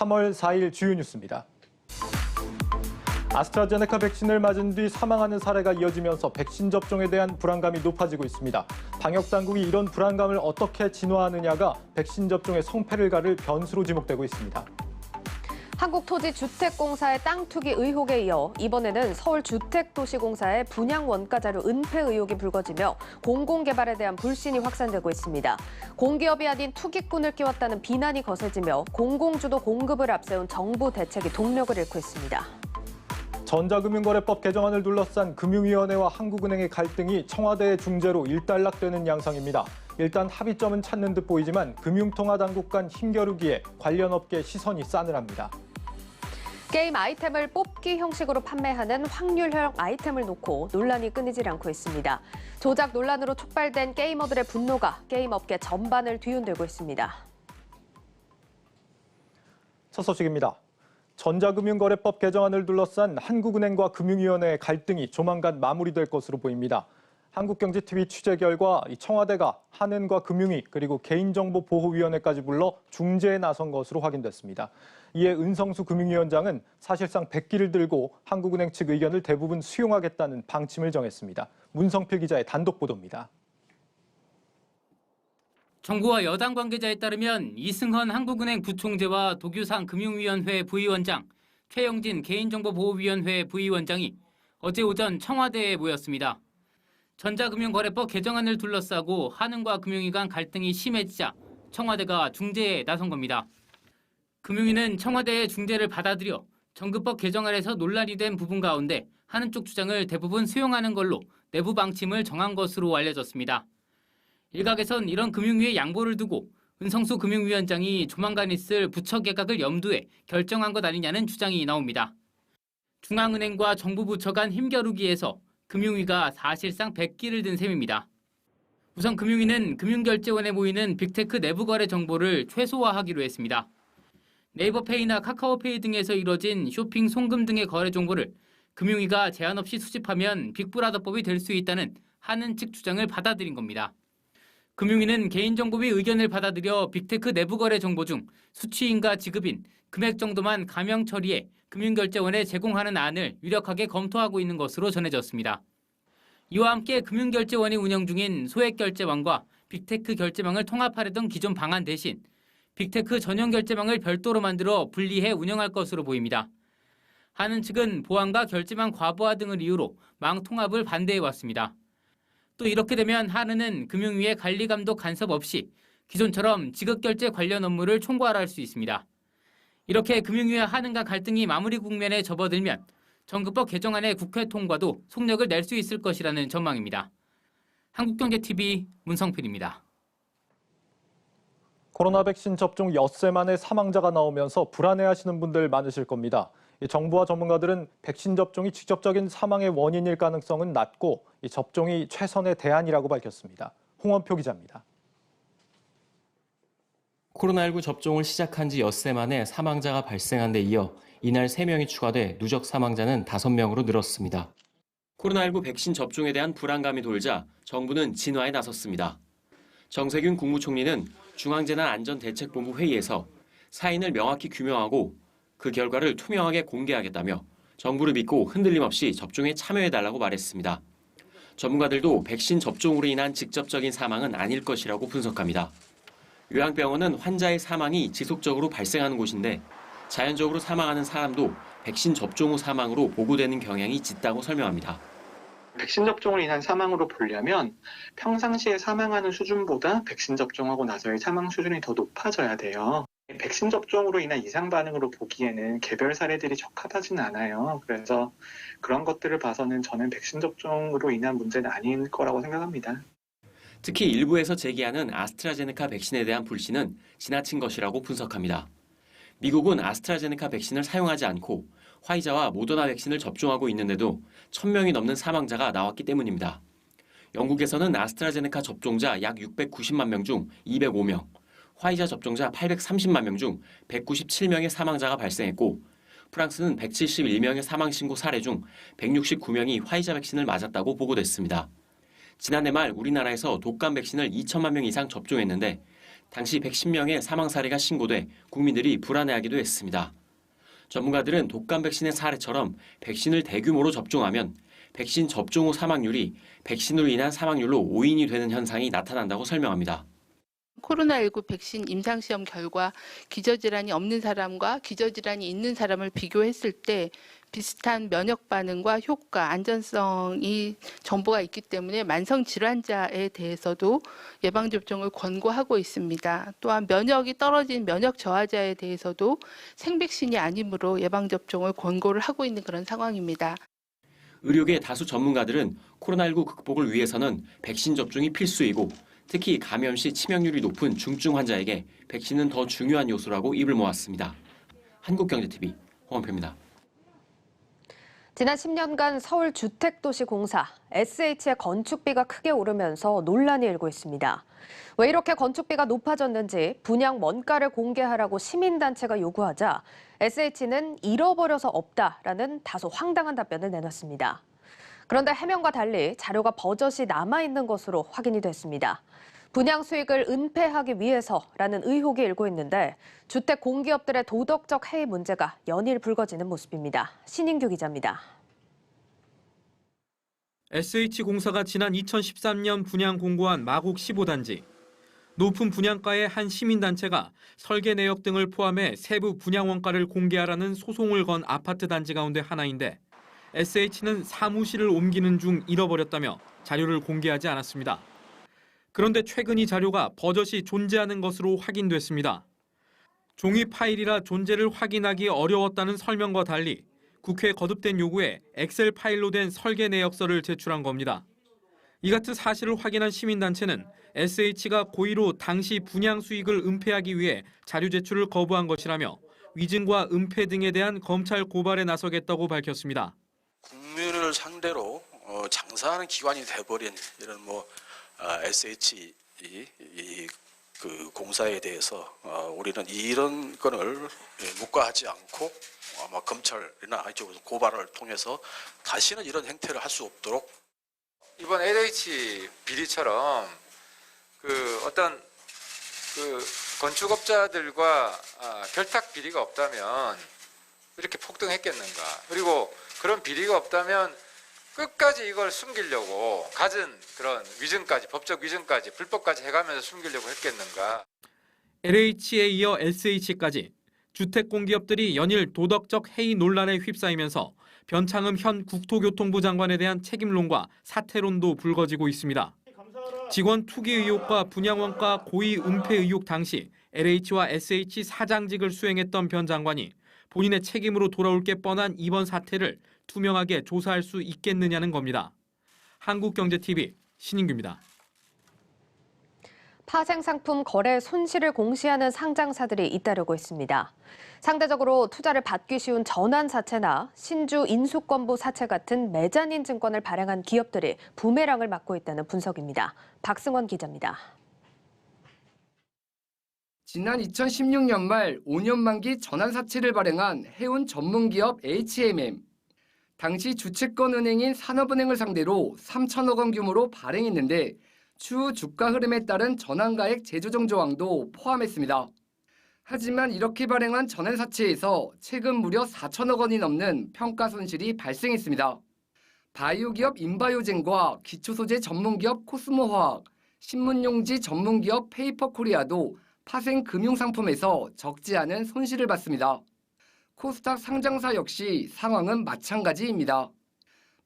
3월 4일 주요 뉴스입니다. 아스트라제네카 백신을 맞은 뒤 사망하는 사례가 이어지면서 백신 접종에 대한 불안감이 높아지고 있습니다. 방역당국이 이런 불안감을 어떻게 진화하느냐가 백신 접종의 성패를 가를 변수로 지목되고 있습니다. 한국토지주택공사의 땅 투기 의혹에 이어 이번에는 서울주택도시공사의 분양 원가자료 은폐 의혹이 불거지며 공공개발에 대한 불신이 확산되고 있습니다. 공기업이 아닌 투기꾼을 끼웠다는 비난이 거세지며 공공주도 공급을 앞세운 정부 대책이 동력을 잃고 있습니다. 전자금융거래법 개정안을 둘러싼 금융위원회와 한국은행의 갈등이 청와대의 중재로 일단락되는 양상입니다. 일단 합의점은 찾는 듯 보이지만 금융통화당국 간 힘겨루기에 관련 업계 시선이 싸늘합니다. 게임 아이템을 뽑기 형식으로 판매하는 확률형 아이템을 놓고 논란이 끊이질 않고 있습니다. 조작 논란으로 촉발된 게이머들의 분노가 게임 업계 전반을 뒤흔들고 있습니다. 첫 소식입니다. 전자금융거래법 개정안을 둘러싼 한국은행과 금융위원회의 갈등이 조만간 마무리될 것으로 보입니다. 한국경제TV 취재 결과 청와대가 한은과 금융위 그리고 개인정보보호위원회까지 불러 중재에 나선 것으로 확인됐습니다. 이에 은성수 금융위원장은 사실상 백기를 들고 한국은행 측 의견을 대부분 수용하겠다는 방침을 정했습니다. 문성필 기자의 단독 보도입니다. 정부와 여당 관계자에 따르면 이승헌 한국은행 부총재와 도규상 금융위원회 부위원장, 최영진 개인정보보호위원회 부위원장이 어제 오전 청와대에 모였습니다. 전자금융거래법 개정안을 둘러싸고 한은과 금융위 간 갈등이 심해지자 청와대가 중재에 나선 겁니다. 금융위는 청와대의 중재를 받아들여 정급법 개정안에서 논란이 된 부분 가운데 한은 쪽 주장을 대부분 수용하는 걸로 내부 방침을 정한 것으로 알려졌습니다. 일각에선 이런 금융위의 양보를 두고 은성수 금융위원장이 조만간 있을 부처 개각을 염두에 결정한 것 아니냐는 주장이 나옵니다. 중앙은행과 정부 부처 간 힘겨루기에서 금융위가 사실상 백기를 든 셈입니다. 우선 금융위는 금융결제원에 모이는 빅테크 내부 거래 정보를 최소화하기로 했습니다. 네이버페이나 카카오페이 등에서 이뤄진 쇼핑, 송금 등의 거래 정보를 금융위가 제한 없이 수집하면 빅브라더법이 될 수 있다는 한은 측 주장을 받아들인 겁니다. 금융위는 개인정보위 의견을 받아들여 빅테크 내부 거래 정보 중 수취인과 지급인, 금액 정도만 가명 처리해 금융결제원에 제공하는 안을 유력하게 검토하고 있는 것으로 전해졌습니다. 이와 함께 금융결제원이 운영 중인 소액결제망과 빅테크 결제망을 통합하려던 기존 방안 대신 빅테크 전용 결제망을 별도로 만들어 분리해 운영할 것으로 보입니다. 한은 측은 보안과 결제망 과부하 등을 이유로 망 통합을 반대해왔습니다. 또 이렇게 되면 한은은 금융위의 관리 감독 간섭 없이 기존처럼 지급결제 관련 업무를 총괄할 수 있습니다. 이렇게 금융위와 한은 간 갈등이 마무리 국면에 접어들면 정급법 개정안의 국회 통과도 속력을 낼 수 있을 것이라는 전망입니다. 한국경제TV 문성필입니다. 코로나 백신 접종 엿새 만에 사망자가 나오면서 불안해하시는 분들 많으실 겁니다. 정부와 전문가들은 백신 접종이 직접적인 사망의 원인일 가능성은 낮고 접종이 최선의 대안이라고 밝혔습니다. 홍원표 기자입니다. 코로나19 접종을 시작한 지 엿새 만에 사망자가 발생한 데 이어 이날 3명이 추가돼 누적 사망자는 5명으로 늘었습니다. 코로나19 백신 접종에 대한 불안감이 돌자 정부는 진화에 나섰습니다. 정세균 국무총리는 중앙재난안전대책본부 회의에서 사인을 명확히 규명하고 그 결과를 투명하게 공개하겠다며 정부를 믿고 흔들림 없이 접종에 참여해달라고 말했습니다. 전문가들도 백신 접종으로 인한 직접적인 사망은 아닐 것이라고 분석합니다. 요양병원은 환자의 사망이 지속적으로 발생하는 곳인데 자연적으로 사망하는 사람도 백신 접종 후 사망으로 보고되는 경향이 짙다고 설명합니다. 백신 접종으로 인한 사망으로 보려면 평상시에 사망하는 수준보다 백신 접종하고 나서의 사망 수준이 더 높아져야 돼요. 백신 접종으로 인한 이상 반응으로 보기에는 개별 사례들이 적합하지는 않아요. 그래서 그런 것들을 봐서는 저는 백신 접종으로 인한 문제는 아닌 거라고 생각합니다. 특히 일부에서 제기하는 아스트라제네카 백신에 대한 불신은 지나친 것이라고 분석합니다. 미국은 아스트라제네카 백신을 사용하지 않고 화이자와 모더나 백신을 접종하고 있는데도 1,000명이 넘는 사망자가 나왔기 때문입니다. 영국에서는 아스트라제네카 접종자 약 690만 명 중 205명, 화이자 접종자 830만 명 중 197명의 사망자가 발생했고 프랑스는 171명의 사망 신고 사례 중 169명이 화이자 백신을 맞았다고 보고됐습니다. 지난해 말 우리나라에서 독감 백신을 2천만 명 이상 접종했는데 당시 110명의 사망 사례가 신고돼 국민들이 불안해하기도 했습니다. 전문가들은 독감 백신의 사례처럼 백신을 대규모로 접종하면 백신 접종 후 사망률이 백신으로 인한 사망률로 5인이 되는 현상이 나타난다고 설명합니다. 코로나19 백신 임상시험 결과 기저질환이 없는 사람과 기저질환이 있는 사람을 비교했을 때 비슷한 면역 반응과 효과, 안전성이 정보가 있기 때문에 만성 질환자에 대해서도 예방접종을 권고하고 있습니다. 또한 면역이 떨어진 면역 저하자에 대해서도 생백신이 아니므로 예방접종을 권고를 하고 있는 그런 상황입니다. 의료계 다수 전문가들은 코로나19 극복을 위해서는 백신 접종이 필수이고 특히 감염 시 치명률이 높은 중증 환자에게 백신은 더 중요한 요소라고 입을 모았습니다. 한국경제TV 홍원표입니다. 지난 10년간 서울 주택도시공사 SH의 건축비가 크게 오르면서 논란이 일고 있습니다. 왜 이렇게 건축비가 높아졌는지 분양 원가를 공개하라고 시민단체가 요구하자 SH는 잃어버려서 없다라는 다소 황당한 답변을 내놨습니다. 그런데 해명과 달리 자료가 버젓이 남아있는 것으로 확인이 됐습니다. 분양 수익을 은폐하기 위해서라는 의혹이 일고 있는데 주택 공기업들의 도덕적 해이 문제가 연일 불거지는 모습입니다. 신인규 기자입니다. SH공사가 지난 2013년 분양 공고한 마곡 15단지. 높은 분양가의 한 시민단체가 설계 내역 등을 포함해 세부 분양 원가를 공개하라는 소송을 건 아파트 단지 가운데 하나인데 SH는 사무실을 옮기는 중 잃어버렸다며 자료를 공개하지 않았습니다. 그런데 최근 이 자료가 버젓이 존재하는 것으로 확인됐습니다. 종이 파일이라 존재를 확인하기 어려웠다는 설명과 달리 국회에 거듭된 요구에 엑셀 파일로 된 설계 내역서를 제출한 겁니다. 이 같은 사실을 확인한 시민단체는 SH가 고의로 당시 분양 수익을 은폐하기 위해 자료 제출을 거부한 것이라며 위증과 은폐 등에 대한 검찰 고발에 나서겠다고 밝혔습니다. 국민을 상대로 장사하는 기관이 돼버린 이런 SH 그 공사에 대해서 우리는 이런 건을 묵과하지 않고 아마 검찰이나 이쪽에서 고발을 통해서 다시는 이런 행태를 할 수 없도록 이번 LH 비리처럼 어떤 건축업자들과 결탁 비리가 없다면 이렇게 폭등했겠는가? 그리고 그런 비리가 없다면 끝까지 이걸 숨기려고 갖은 그런 위증까지, 법적 위증까지, 불법까지 해가면서 숨기려고 했겠는가? LH에 이어 SH까지 주택 공기업들이 연일 도덕적 해이 논란에 휩싸이면서 변창흠 현 국토교통부 장관에 대한 책임론과 사퇴론도 불거지고 있습니다. 직원 투기 의혹과 분양원가 고의 은폐 의혹 당시 LH와 SH 사장직을 수행했던 변 장관이 본인의 책임으로 돌아올 게 뻔한 이번 사태를 투명하게 조사할 수 있겠느냐는 겁니다. 한국경제TV 신인규입니다. 파생상품 거래 손실을 공시하는 상장사들이 잇따르고 있습니다. 상대적으로 투자를 받기 쉬운 전환사채나 신주 인수권부 사채 같은 메자닌 증권을 발행한 기업들이 부메랑을 맞고 있다는 분석입니다. 박승원 기자입니다. 지난 2016년 말 5년 만기 전환사채를 발행한 해운 전문기업 HMM. 당시 주채권은행인 산업은행을 상대로 3천억 원 규모로 발행했는데 추후 주가 흐름에 따른 전환가액 재조정 조항도 포함했습니다. 하지만 이렇게 발행한 전환사채에서 최근 무려 4천억 원이 넘는 평가 손실이 발생했습니다. 바이오 기업 인바이오젠과 기초소재 전문기업 코스모화학, 신문용지 전문기업 페이퍼코리아도 파생 금융상품에서 적지 않은 손실을 봤습니다. 코스닥 상장사 역시 상황은 마찬가지입니다.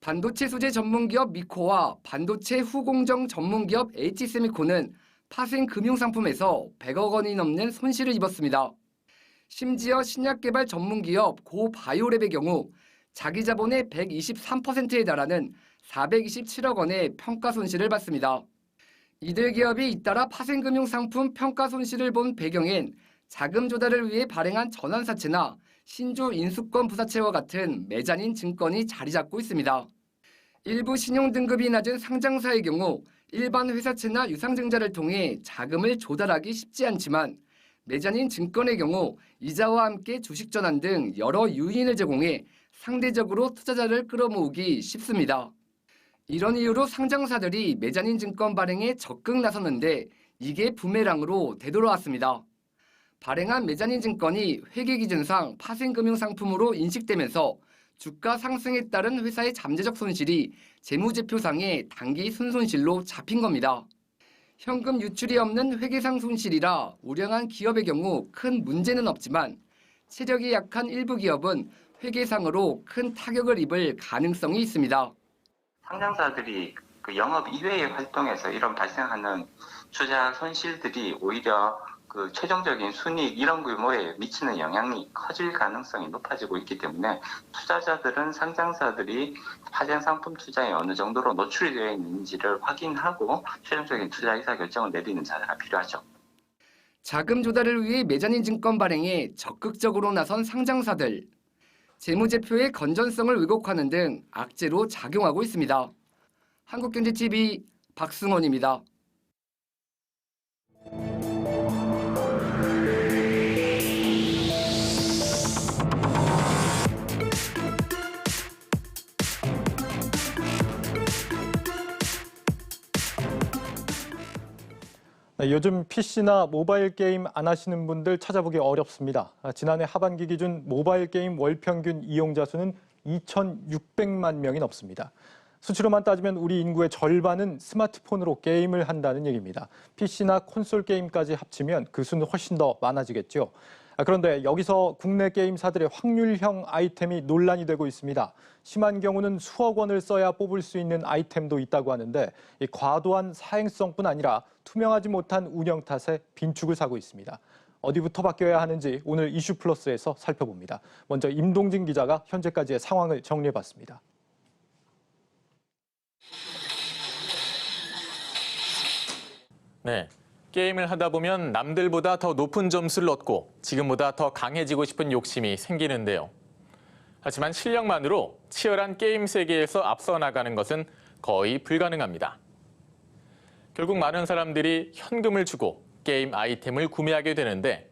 반도체 소재 전문기업 미코와 반도체 후공정 전문기업 H세미코는 파생 금융상품에서 100억 원이 넘는 손실을 입었습니다. 심지어 신약개발 전문기업 고바이오랩의 경우 자기 자본의 123%에 달하는 427억 원의 평가 손실을 봤습니다. 이들 기업이 잇따라 파생금융상품 평가 손실을 본 배경엔 자금 조달을 위해 발행한 전환사채나 신주 인수권 부사채와 같은 메자닌 증권이 자리 잡고 있습니다. 일부 신용등급이 낮은 상장사의 경우 일반 회사채나 유상증자를 통해 자금을 조달하기 쉽지 않지만 메자닌 증권의 경우 이자와 함께 주식 전환 등 여러 유인을 제공해 상대적으로 투자자를 끌어모으기 쉽습니다. 이런 이유로 상장사들이 메자닌 증권 발행에 적극 나섰는데 이게 부메랑으로 되돌아왔습니다. 발행한 메자닌 증권이 회계기준상 파생금융상품으로 인식되면서 주가 상승에 따른 회사의 잠재적 손실이 재무제표상의 단기 순손실로 잡힌 겁니다. 현금 유출이 없는 회계상 손실이라 우량한 기업의 경우 큰 문제는 없지만 세력이 약한 일부 기업은 회계상으로 큰 타격을 입을 가능성이 있습니다. 상장사들이 그 영업 이외의 활동에서 이런 발생하는 투자 손실들이 오히려 그 최종적인 순이익 이런 규모에 미치는 영향이 커질 가능성이 높아지고 있기 때문에 투자자들은 상장사들이 파생 상품 투자에 어느 정도로 노출이 되어 있는지를 확인하고 최종적인 투자 의사 결정을 내리는 자세가 필요하죠. 자금 조달을 위해 메자닌 증권 발행에 적극적으로 나선 상장사들. 재무제표의 건전성을 왜곡하는 등 악재로 작용하고 있습니다. 한국경제TV 박승원입니다. 네, 요즘 PC나 모바일 게임 안 하시는 분들 찾아보기 어렵습니다. 지난해 하반기 기준 모바일 게임 월 평균 이용자 수는 2,600만 명이 넘습니다. 수치로만 따지면 우리 인구의 절반은 스마트폰으로 게임을 한다는 얘기입니다. PC나 콘솔 게임까지 합치면 그 수는 훨씬 더 많아지겠죠. 그런데 여기서 국내 게임사들의 확률형 아이템이 논란이 되고 있습니다. 심한 경우는 수억 원을 써야 뽑을 수 있는 아이템도 있다고 하는데 이 과도한 사행성뿐 아니라 투명하지 못한 운영 탓에 빈축을 사고 있습니다. 어디부터 바뀌어야 하는지 오늘 이슈플러스에서 살펴봅니다. 먼저 임동진 기자가 현재까지의 상황을 정리해봤습니다. 네, 게임을 하다 보면 남들보다 더 높은 점수를 얻고 지금보다 더 강해지고 싶은 욕심이 생기는데요. 하지만 실력만으로 치열한 게임 세계에서 앞서 나가는 것은 거의 불가능합니다. 결국 많은 사람들이 현금을 주고 게임 아이템을 구매하게 되는데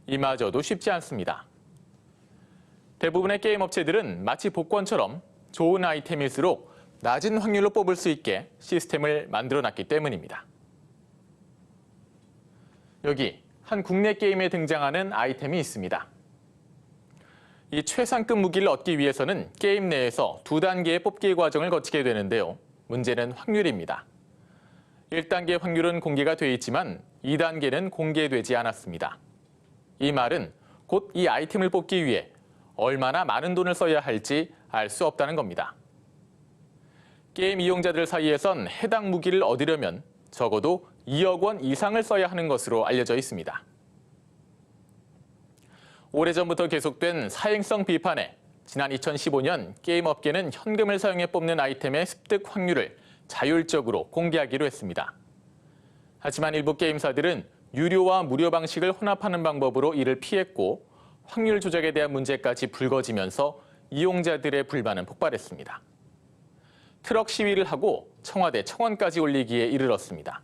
이마저도 쉽지 않습니다. 대부분의 게임 업체들은 마치 복권처럼 좋은 아이템일수록 낮은 확률로 뽑을 수 있게 시스템을 만들어놨기 때문입니다. 여기 한 국내 게임에 등장하는 아이템이 있습니다. 이 최상급 무기를 얻기 위해서는 게임 내에서 2단계의 뽑기 과정을 거치게 되는데요. 문제는 확률입니다. 1단계 확률은 공개가 돼 있지만 2단계는 공개되지 않았습니다. 이 말은 곧 이 아이템을 뽑기 위해 얼마나 많은 돈을 써야 할지 알 수 없다는 겁니다. 게임 이용자들 사이에선 해당 무기를 얻으려면 적어도 2억 원 이상을 써야 하는 것으로 알려져 있습니다. 오래전부터 계속된 사행성 비판에 지난 2015년 게임 업계는 현금을 사용해 뽑는 아이템의 습득 확률을 자율적으로 공개하기로 했습니다. 하지만 일부 게임사들은 유료와 무료 방식을 혼합하는 방법으로 이를 피했고 확률 조작에 대한 문제까지 불거지면서 이용자들의 불만은 폭발했습니다. 트럭 시위를 하고 청와대 청원까지 올리기에 이르렀습니다.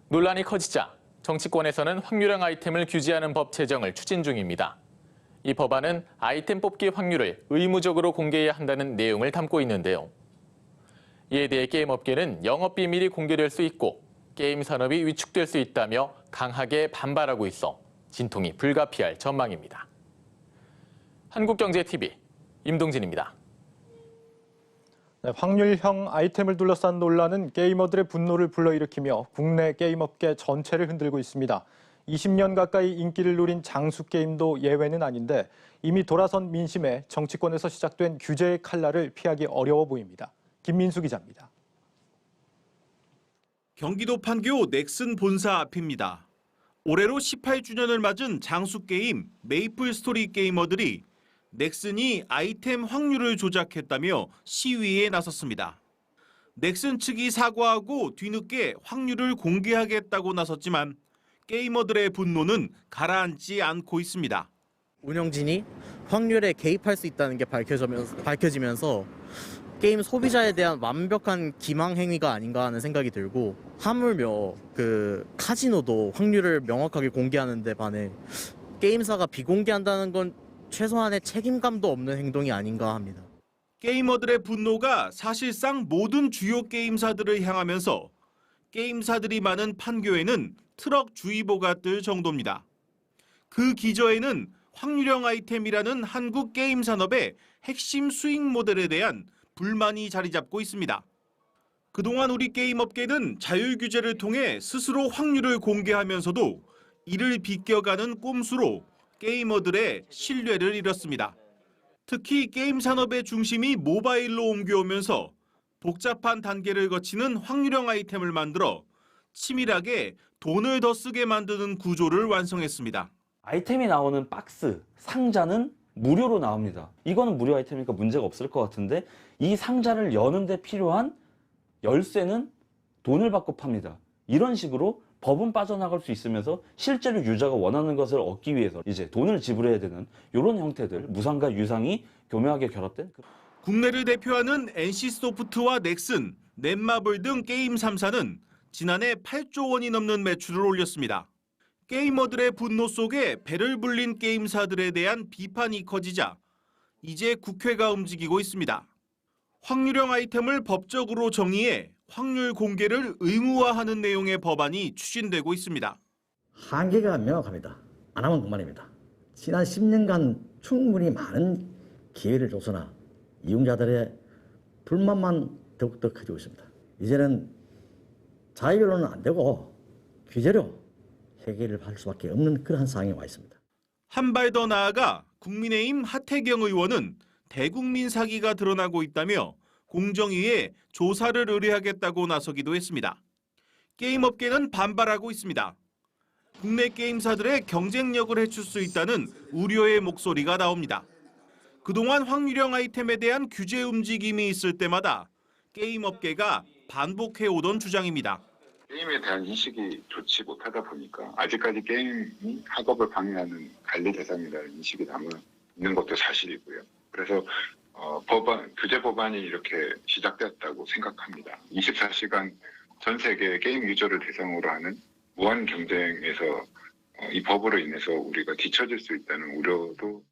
논란이 커지자 정치권에서는 확률형 아이템을 규제하는 법 제정을 추진 중입니다. 이 법안은 아이템 뽑기 확률을 의무적으로 공개해야 한다는 내용을 담고 있는데요. 이에 대해 게임업계는 영업비밀이 공개될 수 있고 게임 산업이 위축될 수 있다며 강하게 반발하고 있어 진통이 불가피할 전망입니다. 한국경제TV 임동진입니다. 네, 확률형 아이템을 둘러싼 논란은 게이머들의 분노를 불러일으키며 국내 게임업계 전체를 흔들고 있습니다. 20년 가까이 인기를 누린 장수 게임도 예외는 아닌데 이미 돌아선 민심에 정치권에서 시작된 규제의 칼날을 피하기 어려워 보입니다. 김민수 기자입니다. 경기도 판교 넥슨 본사 앞입니다. 올해로 18주년을 맞은 장수 게임 메이플 스토리 게이머들이 넥슨이 아이템 확률을 조작했다며 시위에 나섰습니다. 넥슨 측이 사과하고 뒤늦게 확률을 공개하겠다고 나섰지만 게이머들의 분노는 가라앉지 않고 있습니다. 운영진이 확률에 개입할 수 있다는 게 밝혀지면서 게임 소비자에 대한 완벽한 기망 행위가 아닌가 하는 생각이 들고 하물며 카지노도 확률을 명확하게 공개하는 데 반해 게임사가 비공개한다는 건 최소한의 책임감도 없는 행동이 아닌가 합니다. 게이머들의 분노가 사실상 모든 주요 게임사들을 향하면서 게임사들이 많은 판교에는 트럭 주의보가 뜰 정도입니다. 그 기저에는 확률형 아이템이라는 한국 게임 산업의 핵심 수익 모델에 대한 불만이 자리 잡고 있습니다. 그동안 우리 게임 업계는 자율 규제를 통해 스스로 확률을 공개하면서도 이를 비껴가는 꼼수로 게이머들의 신뢰를 잃었습니다. 특히 게임 산업의 중심이 모바일로 옮겨오면서 복잡한 단계를 거치는 확률형 아이템을 만들어 치밀하게 돈을 더 쓰게 만드는 구조를 완성했습니다. 아이템이 나오는 박스, 상자는 무료로 나옵니다. 이거는 무료 아이템이니까 문제가 없을 것 같은데 이 상자를 여는 데 필요한 열쇠는 돈을 받고 팝니다. 이런 식으로 법은 빠져나갈 수 있으면서 실제로 유저가 원하는 것을 얻기 위해서 이제 돈을 지불해야 되는 이런 형태들, 무상과 유상이 교묘하게 결합된 국내를 대표하는 NC소프트와 넥슨, 넷마블 등 게임 3사는 지난해 8조 원이 넘는 매출을 올렸습니다. 게이머들의 분노 속에 배를 불린 게임사들에 대한 비판이 커지자 이제 국회가 움직이고 있습니다. 확률형 아이템을 법적으로 정의해 확률 공개를 의무화하는 내용의 법안이 추진되고 있습니다. 한계가 명확합니다. 안 하면 그만입니다. 지난 10년간 충분히 많은 기회를 줘서나 이용자들의 불만만 더욱더 커지고 있습니다. 이제는 자유로는 안 되고 규제로 해결을 할 수밖에 없는 그러한 상황에 와 있습니다. 한 발 더 나아가 국민의힘 하태경 의원은 대국민 사기가 드러나고 있다며 공정위에 조사를 의뢰하겠다고 나서기도 했습니다. 게임업계는 반발하고 있습니다. 국내 게임사들의 경쟁력을 해칠 수 있다는 우려의 목소리가 나옵니다. 그동안 확률형 아이템에 대한 규제 움직임이 있을 때마다 게임업계가 반복해오던 주장입니다. 게임에 대한 인식이 좋지 못하다 보니까 아직까지 게임이 학업을 방해하는 관리 대상이라는 인식이 남아 있는 것도 사실이고요. 그래서 규제 법안이 이렇게 시작되었다고 생각합니다. 24시간 전 세계 게임 유저를 대상으로 하는 무한 경쟁에서 이 법으로 인해서 우리가 뒤처질 수 있다는 우려도.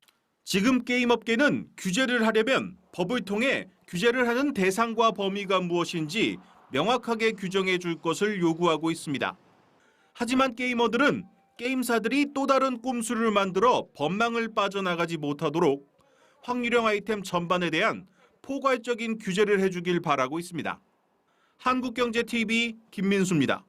지금 게임업계는 규제를 하려면 법을 통해 규제를 하는 대상과 범위가 무엇인지 명확하게 규정해 줄 것을 요구하고 있습니다. 하지만 게이머들은 게임사들이 또 다른 꼼수를 만들어 법망을 빠져나가지 못하도록 확률형 아이템 전반에 대한 포괄적인 규제를 해주길 바라고 있습니다. 한국경제TV 김민수입니다.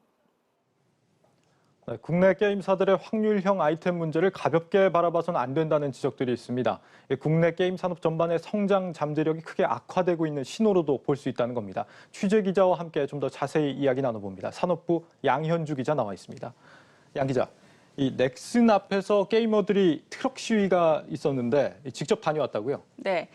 네, 국내 게임사들의 확률형 아이템 문제를 가볍게 바라봐서는 안 된다는 지적들이 있습니다. 국내 게임 산업 전반의 성장 잠재력이 크게 악화되고 있는 신호로도 볼 수 있다는 겁니다. 취재 기자와 함께 좀 더 자세히 이야기 나눠봅니다. 산업부 양현주 기자 나와 있습니다. 양 기자, 이 넥슨 앞에서 게이머들이 트럭 시위가 있었는데 직접 다녀왔다고요? 네,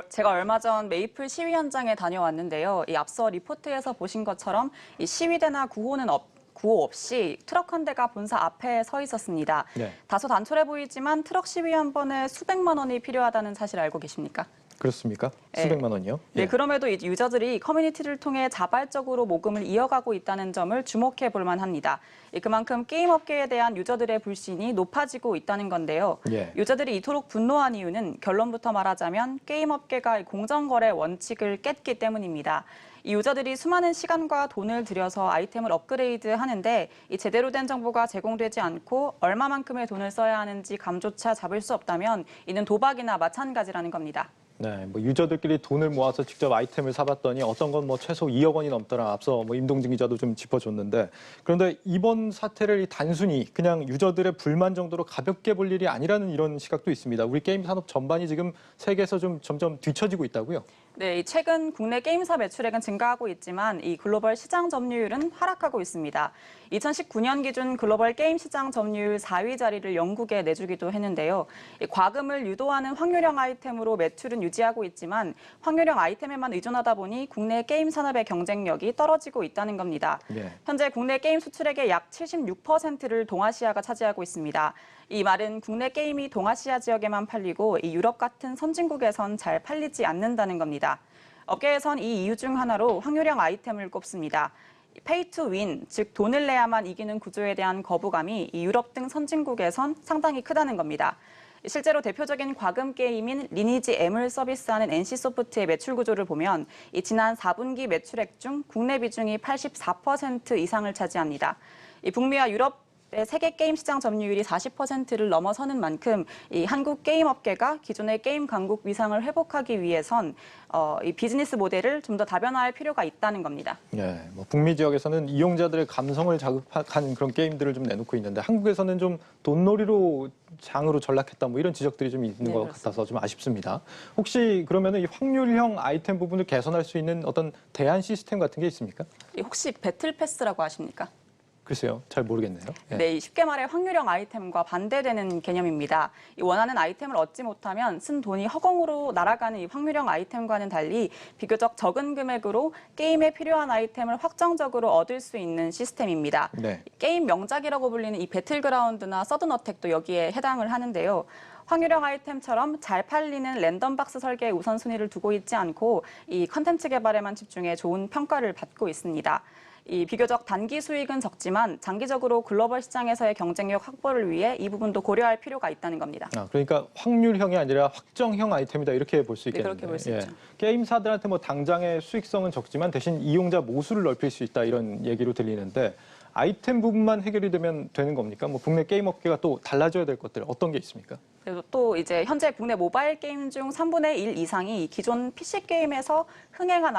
제가 얼마 전 메이플 시위 현장에 다녀왔는데요. 이 앞서 리포트에서 보신 것처럼 이 시위대나 구호 없이 트럭 한 대가 본사 앞에 서 있었습니다. 네. 다소 단촐해 보이지만 트럭 시위 한 번에 수백만 원이 필요하다는 사실 알고 계십니까? 그렇습니까? 수백만 원이요? 네, 그럼에도 유저들이 커뮤니티를 통해 자발적으로 모금을 이어가고 있다는 점을 주목해 볼 만합니다. 그만큼 게임업계에 대한 유저들의 불신이 높아지고 있다는 건데요. 예. 유저들이 이토록 분노한 이유는 결론부터 말하자면 게임업계가 공정거래 원칙을 깼기 때문입니다. 이 유저들이 수많은 시간과 돈을 들여서 아이템을 업그레이드 하는데 이 제대로 된 정보가 제공되지 않고 얼마만큼의 돈을 써야 하는지 감조차 잡을 수 없다면 이는 도박이나 마찬가지라는 겁니다. 네, 유저들끼리 돈을 모아서 직접 아이템을 사봤더니 어떤 건 최소 2억 원이 넘더라. 앞서 임동진 기자도 좀 짚어줬는데, 그런데 이번 사태를 단순히 그냥 유저들의 불만 정도로 가볍게 볼 일이 아니라는 이런 시각도 있습니다. 우리 게임 산업 전반이 지금 세계에서 좀 점점 뒤처지고 있다고요? 네, 최근 국내 게임사 매출액은 증가하고 있지만 이 글로벌 시장 점유율은 하락하고 있습니다. 2019년 기준 글로벌 게임 시장 점유율 4위 자리를 영국에 내주기도 했는데요. 과금을 유도하는 확률형 아이템으로 매출은 유지하고 있지만 확률형 아이템에만 의존하다 보니 국내 게임 산업의 경쟁력이 떨어지고 있다는 겁니다. 네. 현재 국내 게임 수출액의 약 76%를 동아시아가 차지하고 있습니다. 이 말은 국내 게임이 동아시아 지역에만 팔리고 이 유럽 같은 선진국에선 잘 팔리지 않는다는 겁니다. 업계에선 이 이유 중 하나로 확률형 아이템을 꼽습니다. 페이 투 윈, 즉 돈을 내야만 이기는 구조에 대한 거부감이 이 유럽 등 선진국에선 상당히 크다는 겁니다. 실제로 대표적인 과금 게임인 리니지 M을 서비스하는 NC소프트의 매출 구조를 보면 이 지난 4분기 매출액 중 국내 비중이 84% 이상을 차지합니다. 이 북미와 유럽 세계 게임 시장 점유율이 40%를 넘어서는 만큼 이 한국 게임 업계가 기존의 게임 강국 위상을 회복하기 위해선 이 비즈니스 모델을 좀 더 다변화할 필요가 있다는 겁니다. 예, 뭐 북미 지역에서는 이용자들의 감성을 자극한 그런 게임들을 좀 내놓고 있는데 한국에서는 좀 돈놀이로 장으로 전락했다 뭐 이런 지적들이 좀 있는 것 같아서 좀 아쉽습니다. 혹시 그러면은 이 확률형 아이템 부분을 개선할 수 있는 어떤 대안 시스템 같은 게 있습니까? 혹시 배틀 패스라고 아십니까? 글쎄요, 잘 모르겠네요. 예. 네, 쉽게 말해 확률형 아이템과 반대되는 개념입니다. 원하는 아이템을 얻지 못하면 쓴 돈이 허공으로 날아가는 이 확률형 아이템과는 달리 비교적 적은 금액으로 게임에 필요한 아이템을 확정적으로 얻을 수 있는 시스템입니다. 네. 게임 명작이라고 불리는 이 배틀그라운드나 서든어택도 여기에 해당을 하는데요. 확률형 아이템처럼 잘 팔리는 랜덤박스 설계에 우선순위를 두고 있지 않고 이 컨텐츠 개발에만 집중해 좋은 평가를 받고 있습니다. 이 비교적 단기 수익은 적지만 장기적으로 글로벌 시장에서의 경쟁력 확보를 위해 이 부분도 고려할 필요가 있다는 겁니다. 그러니까 확률형이 아니라 확정형 아이템이다 이렇게 볼 수 있겠네요. 네, 그렇게 볼 수 있죠. 게임사들한테 뭐 당장의 수익성은 적지만 대신 이용자 모수를 넓힐 수 있다 이런 얘기로 들리는데 아이템 부분만 해결이 되면 되는 겁니까? 뭐 국내 게임 업계가 또 달라져야 될 것들 어떤 게 있습니까? 그리고 또 이제 현재 국내 모바일 게임 중 3분의 1 이상이 기존 PC 게임에서 흥행한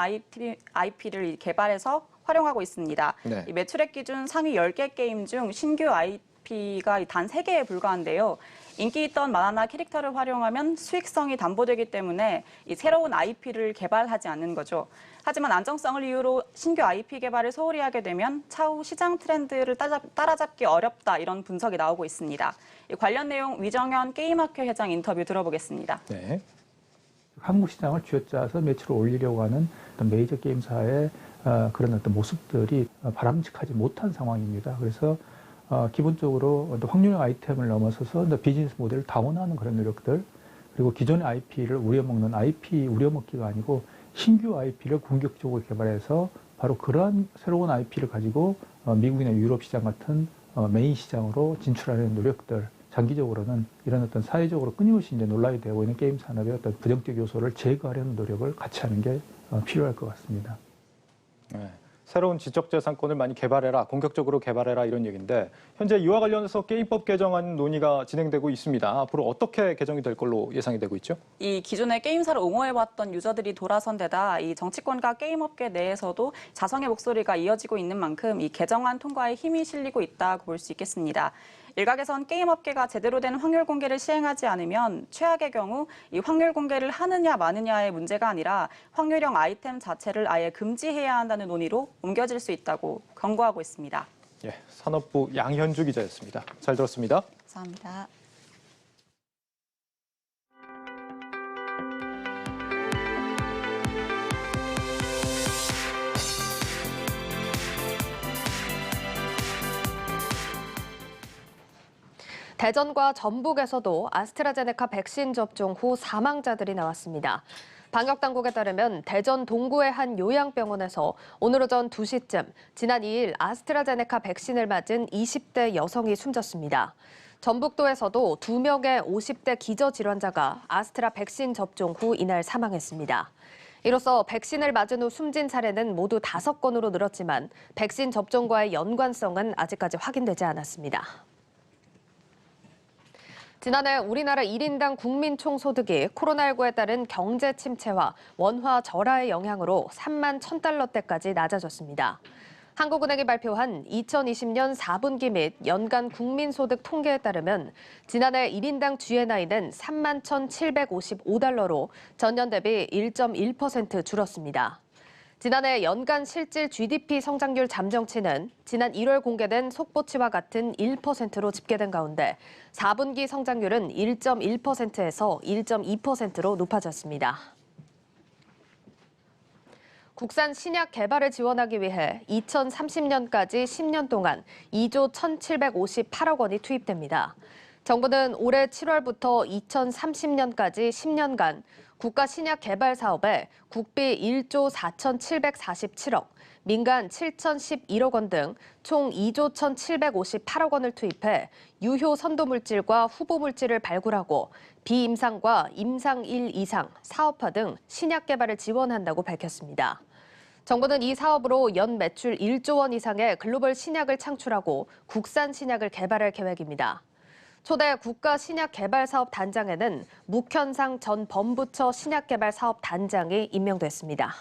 IP를 개발해서 활용하고 있습니다. 네. 이 매출액 기준 상위 10개 게임 중 신규 IP가 단 3개에 불과한데요. 인기 있던 만화나 캐릭터를 활용하면 수익성이 담보되기 때문에 이 새로운 IP를 개발하지 않는 거죠. 하지만 안정성을 이유로 신규 IP 개발을 소홀히 하게 되면 차후 시장 트렌드를 따라잡기 어렵다 이런 분석이 나오고 있습니다. 관련 내용 위정현 게임학회 회장 인터뷰 들어보겠습니다. 네. 한국 시장을 쥐어짜서 매출을 올리려고 하는 어떤 메이저 게임사의 그런 어떤 모습들이 바람직하지 못한 상황입니다. 그래서 기본적으로 확률형 아이템을 넘어서서 비즈니스 모델을 다운하는 그런 노력들, 그리고 기존의 IP를 우려먹는 IP 우려먹기가 아니고 신규 IP를 공격적으로 개발해서 바로 그러한 새로운 IP를 가지고 미국이나 유럽 시장 같은 메인 시장으로 진출하는 노력들, 장기적으로는 이런 어떤 사회적으로 끊임없이 이제 논란이 되고 있는 게임 산업의 어떤 부정적 요소를 제거하려는 노력을 같이 하는 게 필요할 것 같습니다. 네. 새로운 지적재산권을 많이 개발해라, 공격적으로 개발해라 이런 얘기인데 현재 이와 관련해서 게임법 개정안 논의가 진행되고 있습니다. 앞으로 어떻게 개정이 될 걸로 예상이 되고 있죠? 이 기존의 게임사를 옹호해왔던 유저들이 돌아선 데다 이 정치권과 게임업계 내에서도 자성의 목소리가 이어지고 있는 만큼 이 개정안 통과에 힘이 실리고 있다고 볼 수 있겠습니다. 일각에선 게임업계가 제대로 된 확률 공개를 시행하지 않으면 최악의 경우 이 확률 공개를 하느냐 마느냐의 문제가 아니라 확률형 아이템 자체를 아예 금지해야 한다는 논의로 옮겨질 수 있다고 경고하고 있습니다. 예, 산업부 양현주 기자였습니다. 잘 들었습니다. 감사합니다. 대전과 전북에서도 아스트라제네카 백신 접종 후 사망자들이 나왔습니다. 방역당국에 따르면 대전 동구의 한 요양병원에서 오늘 오전 2시쯤 지난 2일 아스트라제네카 백신을 맞은 20대 여성이 숨졌습니다. 전북도에서도 2명의 50대 기저질환자가 아스트라 백신 접종 후 이날 사망했습니다. 이로써 백신을 맞은 후 숨진 사례는 모두 5건으로 늘었지만 백신 접종과의 연관성은 아직까지 확인되지 않았습니다. 지난해 우리나라 1인당 국민 총소득이 코로나19에 따른 경제 침체와 원화 절하의 영향으로 3만 1,000달러대까지 낮아졌습니다. 한국은행이 발표한 2020년 4분기 및 연간 국민소득 통계에 따르면 지난해 1인당 GNI는 3만 1,755달러로 전년 대비 1.1% 줄었습니다. 지난해 연간 실질 GDP 성장률 잠정치는 지난 1월 공개된 속보치와 같은 1%로 집계된 가운데 4분기 성장률은 1.1%에서 1.2%로 높아졌습니다. 국산 신약 개발을 지원하기 위해 2030년까지 10년 동안 2조 1,758억 원이 투입됩니다. 정부는 올해 7월부터 2030년까지 10년간 국가 신약 개발 사업에 국비 1조 4,747억, 민간 7,011억 원 등 총 2조 1,758억 원을 투입해 유효 선도 물질과 후보 물질을 발굴하고 비임상과 임상 1 이상, 사업화 등 신약 개발을 지원한다고 밝혔습니다. 정부는 이 사업으로 연 매출 1조 원 이상의 글로벌 신약을 창출하고 국산 신약을 개발할 계획입니다. 초대 국가 신약 개발 사업 단장에는 묵현상 전 범부처 신약 개발 사업 단장이 임명됐습니다.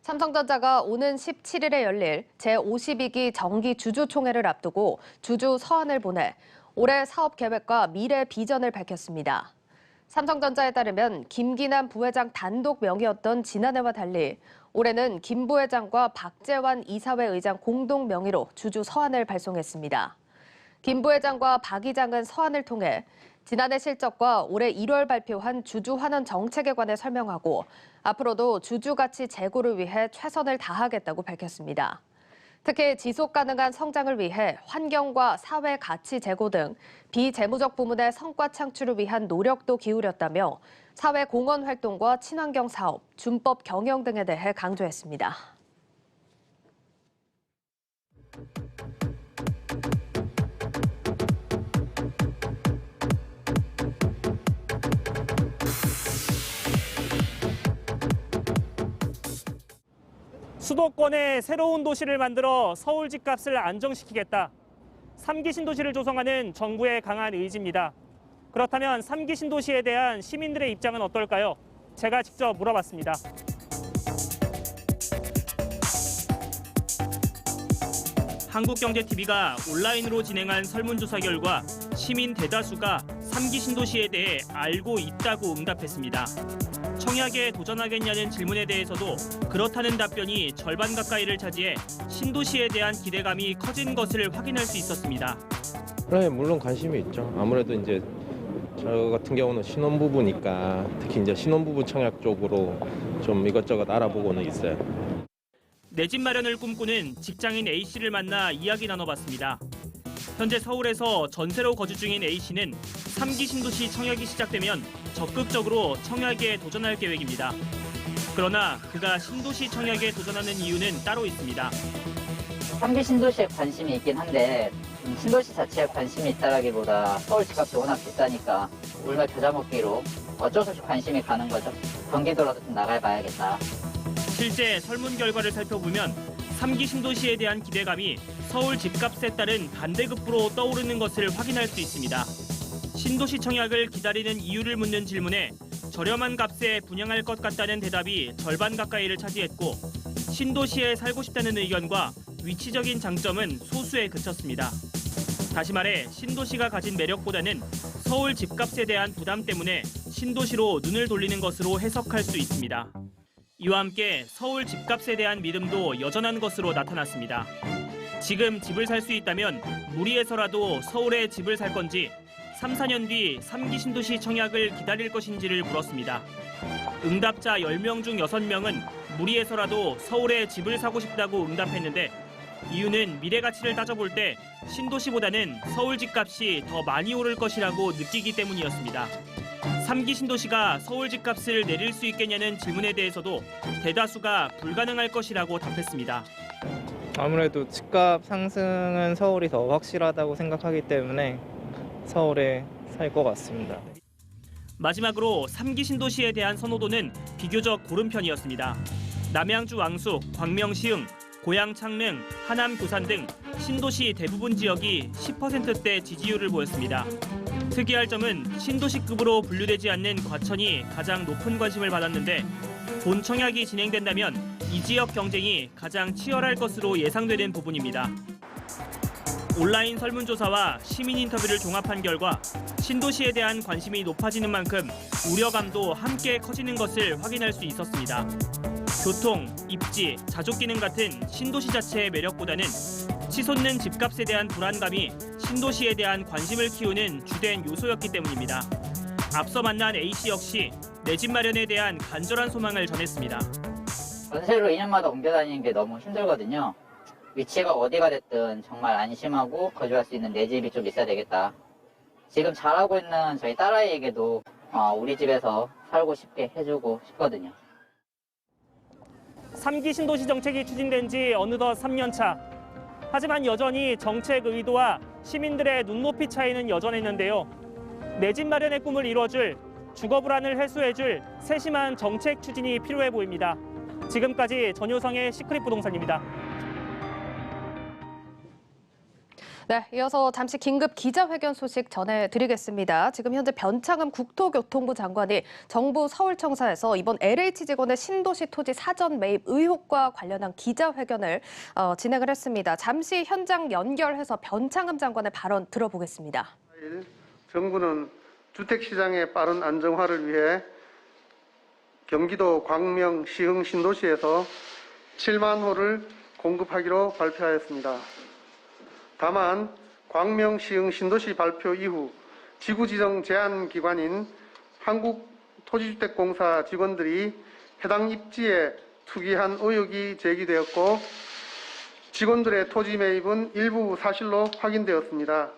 삼성전자가 오는 17일에 열릴 제52기 정기 주주총회를 앞두고 주주 서한을 보내 올해 사업 계획과 미래 비전을 밝혔습니다. 삼성전자에 따르면 김기남 부회장 단독 명의였던 지난해와 달리 올해는 김 부회장과 박재환 이사회 의장 공동 명의로 주주 서한을 발송했습니다. 김 부회장과 박 의장은 서한을 통해 지난해 실적과 올해 1월 발표한 주주 환원 정책에 관해 설명하고 앞으로도 주주 가치 제고를 위해 최선을 다하겠다고 밝혔습니다. 특히 지속 가능한 성장을 위해 환경과 사회 가치 제고 등 비재무적 부문의 성과 창출을 위한 노력도 기울였다며 사회 공헌 활동과 친환경 사업, 준법 경영 등에 대해 강조했습니다. 수도권에 새로운 도시를 만들어 서울 집값을 안정시키겠다. 3기 신도시를 조성하는 정부의 강한 의지입니다. 그렇다면 3기 신도시에 대한 시민들의 입장은 어떨까요? 제가 직접 물어봤습니다. 한국경제TV가 온라인으로 진행한 설문조사 결과 시민 대다수가 3기 신도시에 대해 알고 있다고 응답했습니다. 청약에 도전하겠냐는 질문에 대해서도 그렇다는 답변이 절반 가까이를 차지해 신도시에 대한 기대감이 커진 것을 확인할 수 있었습니다. 네, 물론 관심이 있죠. 아무래도 이제 저 같은 경우는 신혼부부니까 특히 이제 신혼부부 청약 쪽으로 좀 이것저것 알아보고는 있어요. 내 집 마련을 꿈꾸는 직장인 A씨를 만나 이야기 나눠봤습니다. 현재 서울에서 전세로 거주 중인 A씨는 3기 신도시 청약이 시작되면 적극적으로 청약에 도전할 계획입니다. 그러나 그가 신도시 청약에 도전하는 이유는 따로 있습니다. 3기 신도시에 관심이 있긴 한데 신도시 자체에 관심이 있다라기보다 서울 집값이 워낙 비싸니까 울며 겨자 먹기로 어쩔 수 없이 관심이 가는 거죠. 경기도라도 좀 나가봐야겠다. 실제 설문 결과를 살펴보면 3기 신도시에 대한 기대감이 서울 집값에 따른 반대급부로 떠오르는 것을 확인할 수 있습니다. 신도시 청약을 기다리는 이유를 묻는 질문에 저렴한 값에 분양할 것 같다는 대답이 절반 가까이를 차지했고 신도시에 살고 싶다는 의견과 위치적인 장점은 소수에 그쳤습니다. 다시 말해 신도시가 가진 매력보다는 서울 집값에 대한 부담 때문에 신도시로 눈을 돌리는 것으로 해석할 수 있습니다. 이와 함께 서울 집값에 대한 믿음도 여전한 것으로 나타났습니다. 지금 집을 살 수 있다면 무리해서라도 서울에 집을 살 건지 3, 4년 뒤 3기 신도시 청약을 기다릴 것인지를 물었습니다. 응답자 10명 중 6명은 무리해서라도 서울에 집을 사고 싶다고 응답했는데 이유는 미래 가치를 따져볼 때 신도시보다는 서울 집값이 더 많이 오를 것이라고 느끼기 때문이었습니다. 3기 신도시가 서울 집값을 내릴 수 있겠냐는 질문에 대해서도 대다수가 불가능할 것이라고 답했습니다. 아무래도 집값 상승은 서울이 더 확실하다고 생각하기 때문에 서울에 살 것 같습니다. 마지막으로 3기 신도시에 대한 선호도는 비교적 고른 편이었습니다. 남양주 왕숙, 광명 시흥, 고양 창릉, 하남 부산 등 신도시 대부분 지역이 10%대 지지율을 보였습니다. 특이할 점은 신도시급으로 분류되지 않는 과천이 가장 높은 관심을 받았는데 본 청약이 진행된다면 이 지역 경쟁이 가장 치열할 것으로 예상되는 부분입니다. 온라인 설문조사와 시민 인터뷰를 종합한 결과 신도시에 대한 관심이 높아지는 만큼 우려감도 함께 커지는 것을 확인할 수 있었습니다. 교통, 입지, 자족 기능 같은 신도시 자체의 매력보다는 치솟는 집값에 대한 불안감이 신도시에 대한 관심을 키우는 주된 요소였기 때문입니다. 앞서 만난 A씨 역시 내 집 마련에 대한 간절한 소망을 전했습니다. 전세로 2년마다 옮겨 다니는 게 너무 힘들거든요. 위치가 어디가 됐든 정말 안심하고 거주할 수 있는 내 집이 좀 있어야 되겠다. 지금 잘하고 있는 저희 딸아이에게도 우리 집에서 살고 싶게 해주고 싶거든요. 3기 신도시 정책이 추진된 지 어느덧 3년 차. 하지만 여전히 정책 의도와 시민들의 눈높이 차이는 여전했는데요. 내 집 마련의 꿈을 이뤄줄, 주거 불안을 해소해줄 세심한 정책 추진이 필요해 보입니다. 지금까지 전효성의 시크릿 부동산입니다. 네, 이어서 잠시 긴급 기자회견 소식 전해드리겠습니다. 지금 현재 변창흠 국토교통부 장관이 정부 서울청사에서 이번 LH 직원의 신도시 토지 사전 매입 의혹과 관련한 기자회견을 진행을 했습니다. 잠시 현장 연결해서 변창흠 장관의 발언 들어보겠습니다. 정부는 주택시장의 빠른 안정화를 위해 경기도 광명, 시흥, 신도시에서 7만 호를 공급하기로 발표하였습니다. 다만 광명, 시흥, 신도시 발표 이후 지구지정 제한기관인 한국토지주택공사 직원들이 해당 입지에 투기한 의혹이 제기되었고 직원들의 토지 매입은 일부 사실로 확인되었습니다.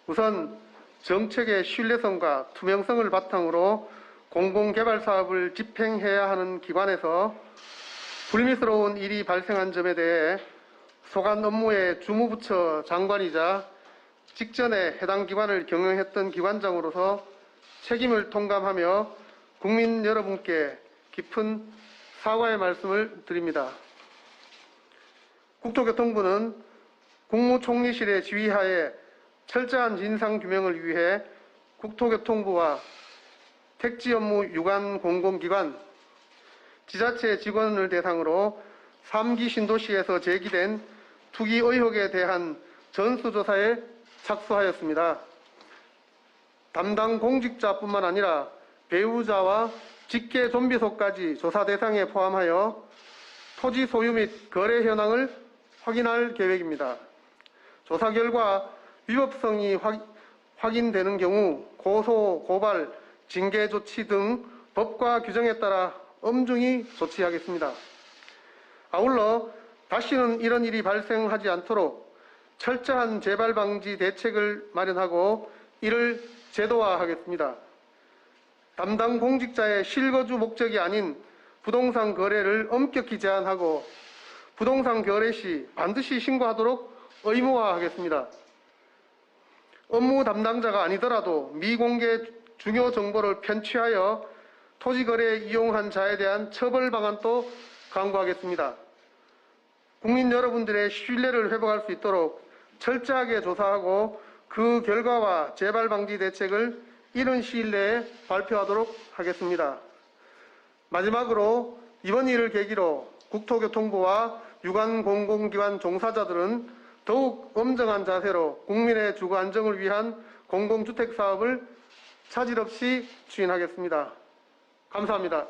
우선 정책의 신뢰성과 투명성을 바탕으로 공공개발 사업을 집행해야 하는 기관에서 불미스러운 일이 발생한 점에 대해 소관 업무의 주무부처 장관이자 직전에 해당 기관을 경영했던 기관장으로서 책임을 통감하며 국민 여러분께 깊은 사과의 말씀을 드립니다. 국토교통부는 국무총리실의 지휘하에 철저한 진상규명을 위해 국토교통부와 택지 업무 유관 공공기관, 지자체 직원을 대상으로 3기 신도시에서 제기된 투기 의혹에 대한 전수조사에 착수하였습니다. 담당 공직자뿐만 아니라 배우자와 직계 좀비소까지 조사 대상에 포함하여 토지 소유 및 거래 현황을 확인할 계획입니다. 조사 결과 위법성이 확인되는 경우 고소, 고발, 징계 조치 등 법과 규정에 따라 엄중히 조치하겠습니다. 아울러 다시는 이런 일이 발생하지 않도록 철저한 재발 방지 대책을 마련하고 이를 제도화하겠습니다. 담당 공직자의 실거주 목적이 아닌 부동산 거래를 엄격히 제한하고 부동산 거래 시 반드시 신고하도록 의무화하겠습니다. 업무 담당자가 아니더라도 미공개 중요 정보를 편취하여 토지 거래에 이용한 자에 대한 처벌 방안도 강구하겠습니다. 국민 여러분들의 신뢰를 회복할 수 있도록 철저하게 조사하고 그 결과와 재발 방지 대책을 이른 시일 내에 발표하도록 하겠습니다. 마지막으로 이번 일을 계기로 국토교통부와 유관 공공기관 종사자들은 더욱 엄정한 자세로 국민의 주거 안정을 위한 공공주택 사업을 차질 없이 추진하겠습니다. 감사합니다.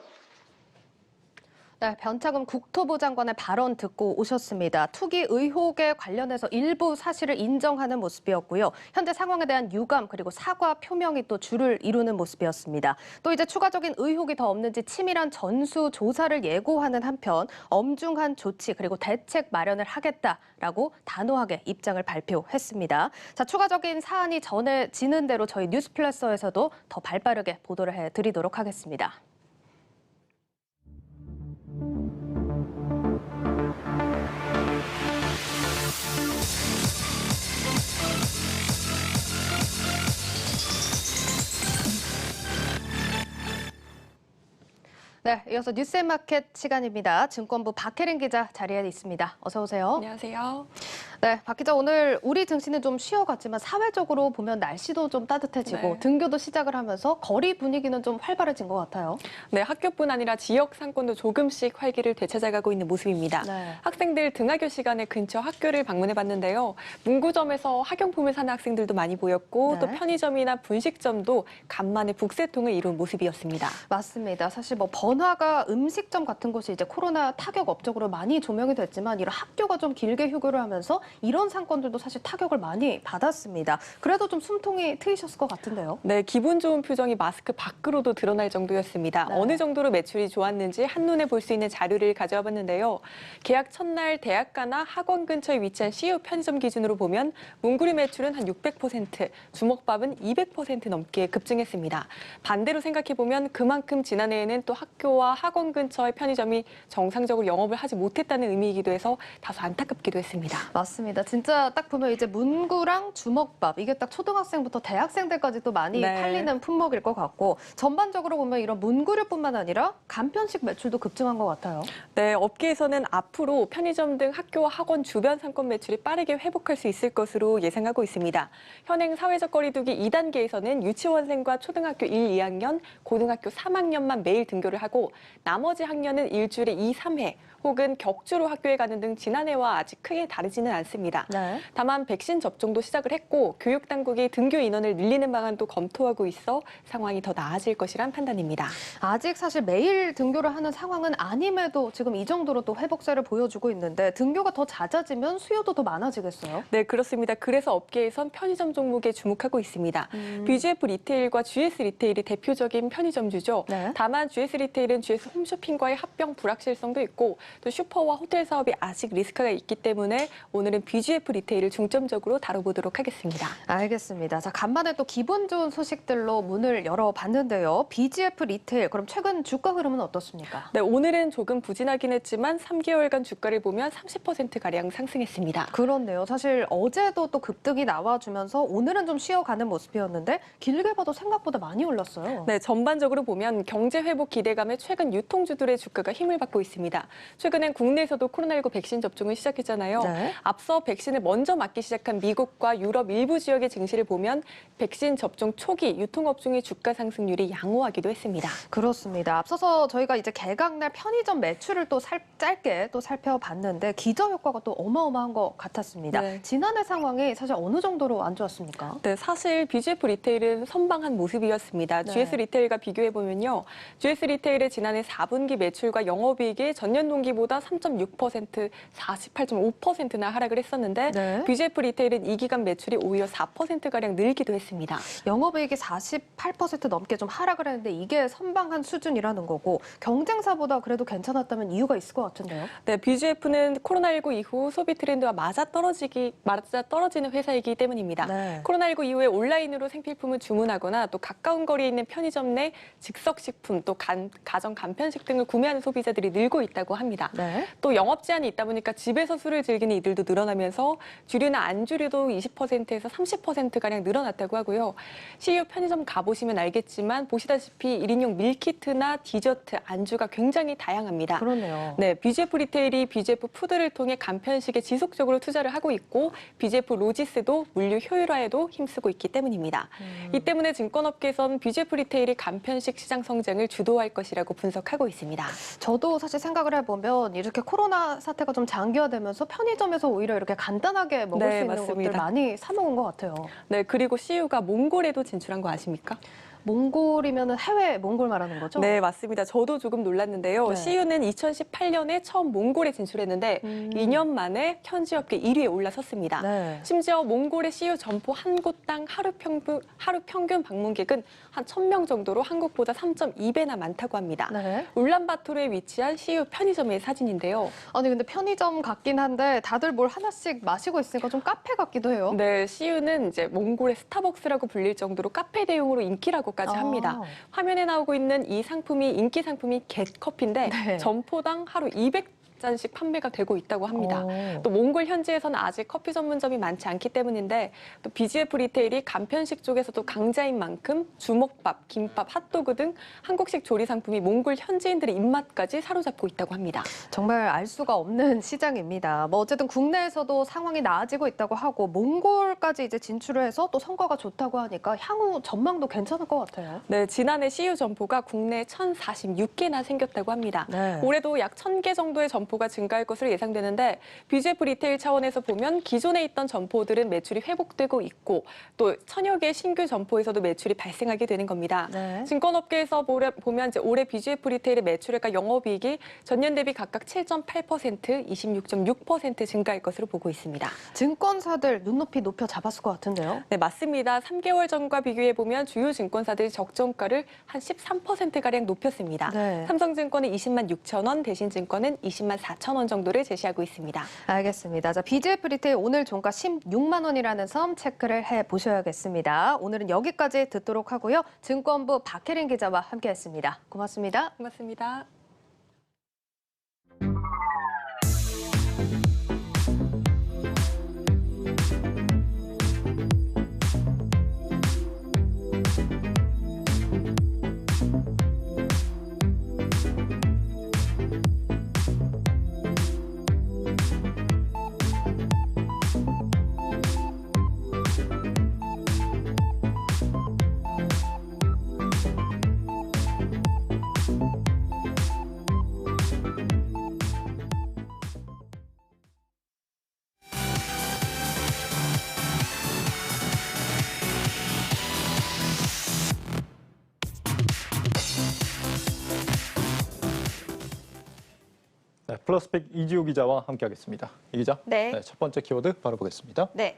네, 변창흠 국토부 장관의 발언 듣고 오셨습니다. 투기 의혹에 관련해서 일부 사실을 인정하는 모습이었고요. 현재 상황에 대한 유감 그리고 사과 표명이 또 줄을 이루는 모습이었습니다. 또 이제 추가적인 의혹이 더 없는지 치밀한 전수 조사를 예고하는 한편 엄중한 조치 그리고 대책 마련을 하겠다라고 단호하게 입장을 발표했습니다. 자, 추가적인 사안이 전해지는 대로 저희 뉴스플래서에서도 더 발빠르게 보도를 해드리도록 하겠습니다. 네, 이어서 뉴스앤마켓 시간입니다. 증권부 박혜린 기자 자리에 있습니다. 어서 오세요. 안녕하세요. 네, 박 기자 오늘 우리 증시는 좀 쉬어갔지만 사회적으로 보면 날씨도 좀 따뜻해지고 네. 등교도 시작을 하면서 거리 분위기는 좀 활발해진 것 같아요. 네, 학교뿐 아니라 지역 상권도 조금씩 활기를 되찾아가고 있는 모습입니다. 네. 학생들 등하교 시간에 근처 학교를 방문해봤는데요. 문구점에서 학용품을 사는 학생들도 많이 보였고 네. 또 편의점이나 분식점도 간만에 북새통을 이룬 모습이었습니다. 맞습니다. 사실 뭐 번화가 음식점 같은 곳이 이제 코로나 타격 업적으로 많이 조명이 됐지만 이런 학교가 좀 길게 휴교를 하면서 이런 상권들도 사실 타격을 많이 받았습니다. 그래도 좀 숨통이 트이셨을 것 같은데요. 네, 기분 좋은 표정이 마스크 밖으로도 드러날 정도였습니다. 네. 어느 정도로 매출이 좋았는지 한눈에 볼 수 있는 자료를 가져와 봤는데요. 계약 첫날 대학가나 학원 근처에 위치한 CU 편의점 기준으로 보면 문구류 매출은 한 600%, 주먹밥은 200% 넘게 급증했습니다. 반대로 생각해보면 그만큼 지난해에는 또 학교와 학원 근처의 편의점이 정상적으로 영업을 하지 못했다는 의미이기도 해서 다소 안타깝기도 했습니다. 맞습니다. 진짜 딱 보면 이제 문구랑 주먹밥 이게 딱 초등학생부터 대학생들까지 또 많이 네. 팔리는 품목일 것 같고 전반적으로 보면 이런 문구류뿐만 아니라 간편식 매출도 급증한 것 같아요. 네, 업계에서는 앞으로 편의점 등 학교와 학원 주변 상권 매출이 빠르게 회복할 수 있을 것으로 예상하고 있습니다. 현행 사회적 거리두기 2단계에서는 유치원생과 초등학교 1, 2학년, 고등학교 3학년만 매일 등교를 하고 나머지 학년은 일주일에 2, 3회 혹은 격주로 학교에 가는 등 지난해와 아직 크게 다르지는 않습니다. 네. 다만 백신 접종도 시작을 했고 교육당국이 등교 인원을 늘리는 방안도 검토하고 있어 상황이 더 나아질 것이란 판단입니다. 아직 사실 매일 등교를 하는 상황은 아님에도 지금 이 정도로 또 회복세를 보여주고 있는데 등교가 더 잦아지면 수요도 더 많아지겠어요? 네, 그렇습니다. 그래서 업계에선 편의점 종목에 주목하고 있습니다. BGF 리테일과 GS 리테일이 대표적인 편의점주죠. 네. 다만 GS 리테일은 GS 홈쇼핑과의 합병 불확실성도 있고 또 슈퍼와 호텔 사업이 아직 리스크가 있기 때문에 오늘은 BGF 리테일을 중점적으로 다뤄보도록 하겠습니다. 알겠습니다. 자, 간만에 또 기분 좋은 소식들로 문을 열어봤는데요. BGF 리테일, 그럼 최근 주가 흐름은 어떻습니까? 네, 오늘은 조금 부진하긴 했지만 3개월간 주가를 보면 30%가량 상승했습니다. 그렇네요. 사실 어제도 또 급등이 나와주면서 오늘은 좀 쉬어가는 모습이었는데 길게 봐도 생각보다 많이 올랐어요. 네, 전반적으로 보면 경제 회복 기대감에 최근 유통주들의 주가가 힘을 받고 있습니다. 최근엔 국내에서도 코로나19 백신 접종을 시작했잖아요. 네. 앞서 백신을 먼저 맞기 시작한 미국과 유럽 일부 지역의 증시를 보면 백신 접종 초기 유통업종의 주가 상승률이 양호하기도 했습니다. 그렇습니다. 앞서서 저희가 이제 개강날 편의점 매출을 또 짧게 또 살펴봤는데 기저 효과가 또 어마어마한 것 같았습니다. 네. 지난해 상황이 사실 어느 정도로 안 좋았습니까? 네, 사실 BGF 리테일은 선방한 모습이었습니다. 네. GS 리테일과 비교해보면요. GS 리테일의 지난해 4분기 매출과 영업이익이 전년 동기보다 3.6%, 48.5%나 하락을 했었는데 네. BGF 리테일은 이 기간 매출이 오히려 4%가량 늘기도 했습니다. 영업이익이 48% 넘게 좀 하락을 했는데 이게 선방한 수준이라는 거고 경쟁사보다 그래도 괜찮았다면 이유가 있을 것 같은데요. 네, BGF는 코로나19 이후 소비 트렌드와 맞아 떨어지는 회사이기 때문입니다. 네. 코로나19 이후에 온라인으로 생필품을 주문하거나 또 가까운 거리에 있는 편의점 내 즉석식품 또 가정 간편식 등을 구매하는 소비자들이 늘고 있다고 합니다. 네. 또 영업 제한이 있다 보니까 집에서 술을 즐기는 이들도 늘어나면서 주류나 안주류도 20%에서 30%가량 늘어났다고 하고요. CU 편의점 가보시면 알겠지만 보시다시피 1인용 밀키트나 디저트, 안주가 굉장히 다양합니다. 그렇네요. 네, BGF 리테일이 BGF 푸드를 통해 간편식에 지속적으로 투자를 하고 있고 BGF 로지스도 물류 효율화에도 힘쓰고 있기 때문입니다. 이 때문에 증권업계에선 BGF 리테일이 간편식 시장 성장을 주도할 것이라고 분석하고 있습니다. 저도 사실 생각을 해보면 이렇게 코로나 사태가 좀 장기화되면서 편의점에서 오히려 이렇게 간단하게 먹을 네, 수 있는 맞습니다. 것들 많이 사 먹은 것 같아요. 네, 그리고 CU가 몽골에도 진출한 거 아십니까? 몽골이면 해외 몽골 말하는 거죠? 네, 맞습니다. 저도 조금 놀랐는데요. 네. CU는 2018년에 처음 몽골에 진출했는데 2년 만에 현지 업계 1위에 올라섰습니다. 네. 심지어 몽골의 CU 점포 한 곳당 하루 평균 방문객은 한 1,000명 정도로 한국보다 3.2배나 많다고 합니다. 네. 울란바토르에 위치한 CU 편의점의 사진인데요. 아니 근데 편의점 같긴 한데 다들 뭘 하나씩 마시고 있으니까 좀 카페 같기도 해요. 네, CU는 이제 몽골의 스타벅스라고 불릴 정도로 카페 대용으로 인기라고까지 합니다. 화면에 나오고 있는 이 상품이 인기 상품이 겟커피인데 네. 점포당 하루 200잔씩 판매가 되고 있다고 합니다. 또 몽골 현지에서는 아직 커피 전문점이 많지 않기 때문인데 또 BGF 리테일이 간편식 쪽에서도 강자인 만큼 주먹밥, 김밥, 핫도그 등 한국식 조리 상품이 몽골 현지인들의 입맛까지 사로잡고 있다고 합니다. 정말 알 수가 없는 시장입니다. 뭐 어쨌든 국내에서도 상황이 나아지고 있다고 하고 몽골까지 이제 진출을 해서 또 성과가 좋다고 하니까 향후 전망도 괜찮을 것 같아요. 네, 지난해 CU 점포가 국내에 1,046개나 생겼다고 합니다. 네. 올해도 약 1,000개 정도의 점포 점포가 증가할 것으로 예상되는데 BGF 리테일 차원에서 보면 기존에 있던 점포들은 매출이 회복되고 있고 또 천여 개의 신규 점포에서도 매출이 발생하게 되는 겁니다. 네. 증권업계에서 보면 이제 올해 BGF 리테일의 매출액과 영업이익이 전년 대비 각각 7.8%, 26.6% 증가할 것으로 보고 있습니다. 증권사들 눈높이 높여 잡았을 것 같은데요. 네, 맞습니다. 3개월 전과 비교해 보면 주요 증권사들이 적정가를 한 13%가량 높였습니다. 네. 삼성증권은 20만 6천 원, 대신증권은 20만 4천 원 정도를 제시하고 있습니다. 알겠습니다. 자, BGF 리테일 오늘 종가 16만 원이라는 점 체크를 해보셔야겠습니다. 오늘은 여기까지 듣도록 하고요. 증권부 박혜린 기자와 함께했습니다. 고맙습니다. 고맙습니다. 네, 플러스픽 이지우 기자와 함께하겠습니다. 이 기자, 네. 첫 번째 키워드 바로 보겠습니다. 네.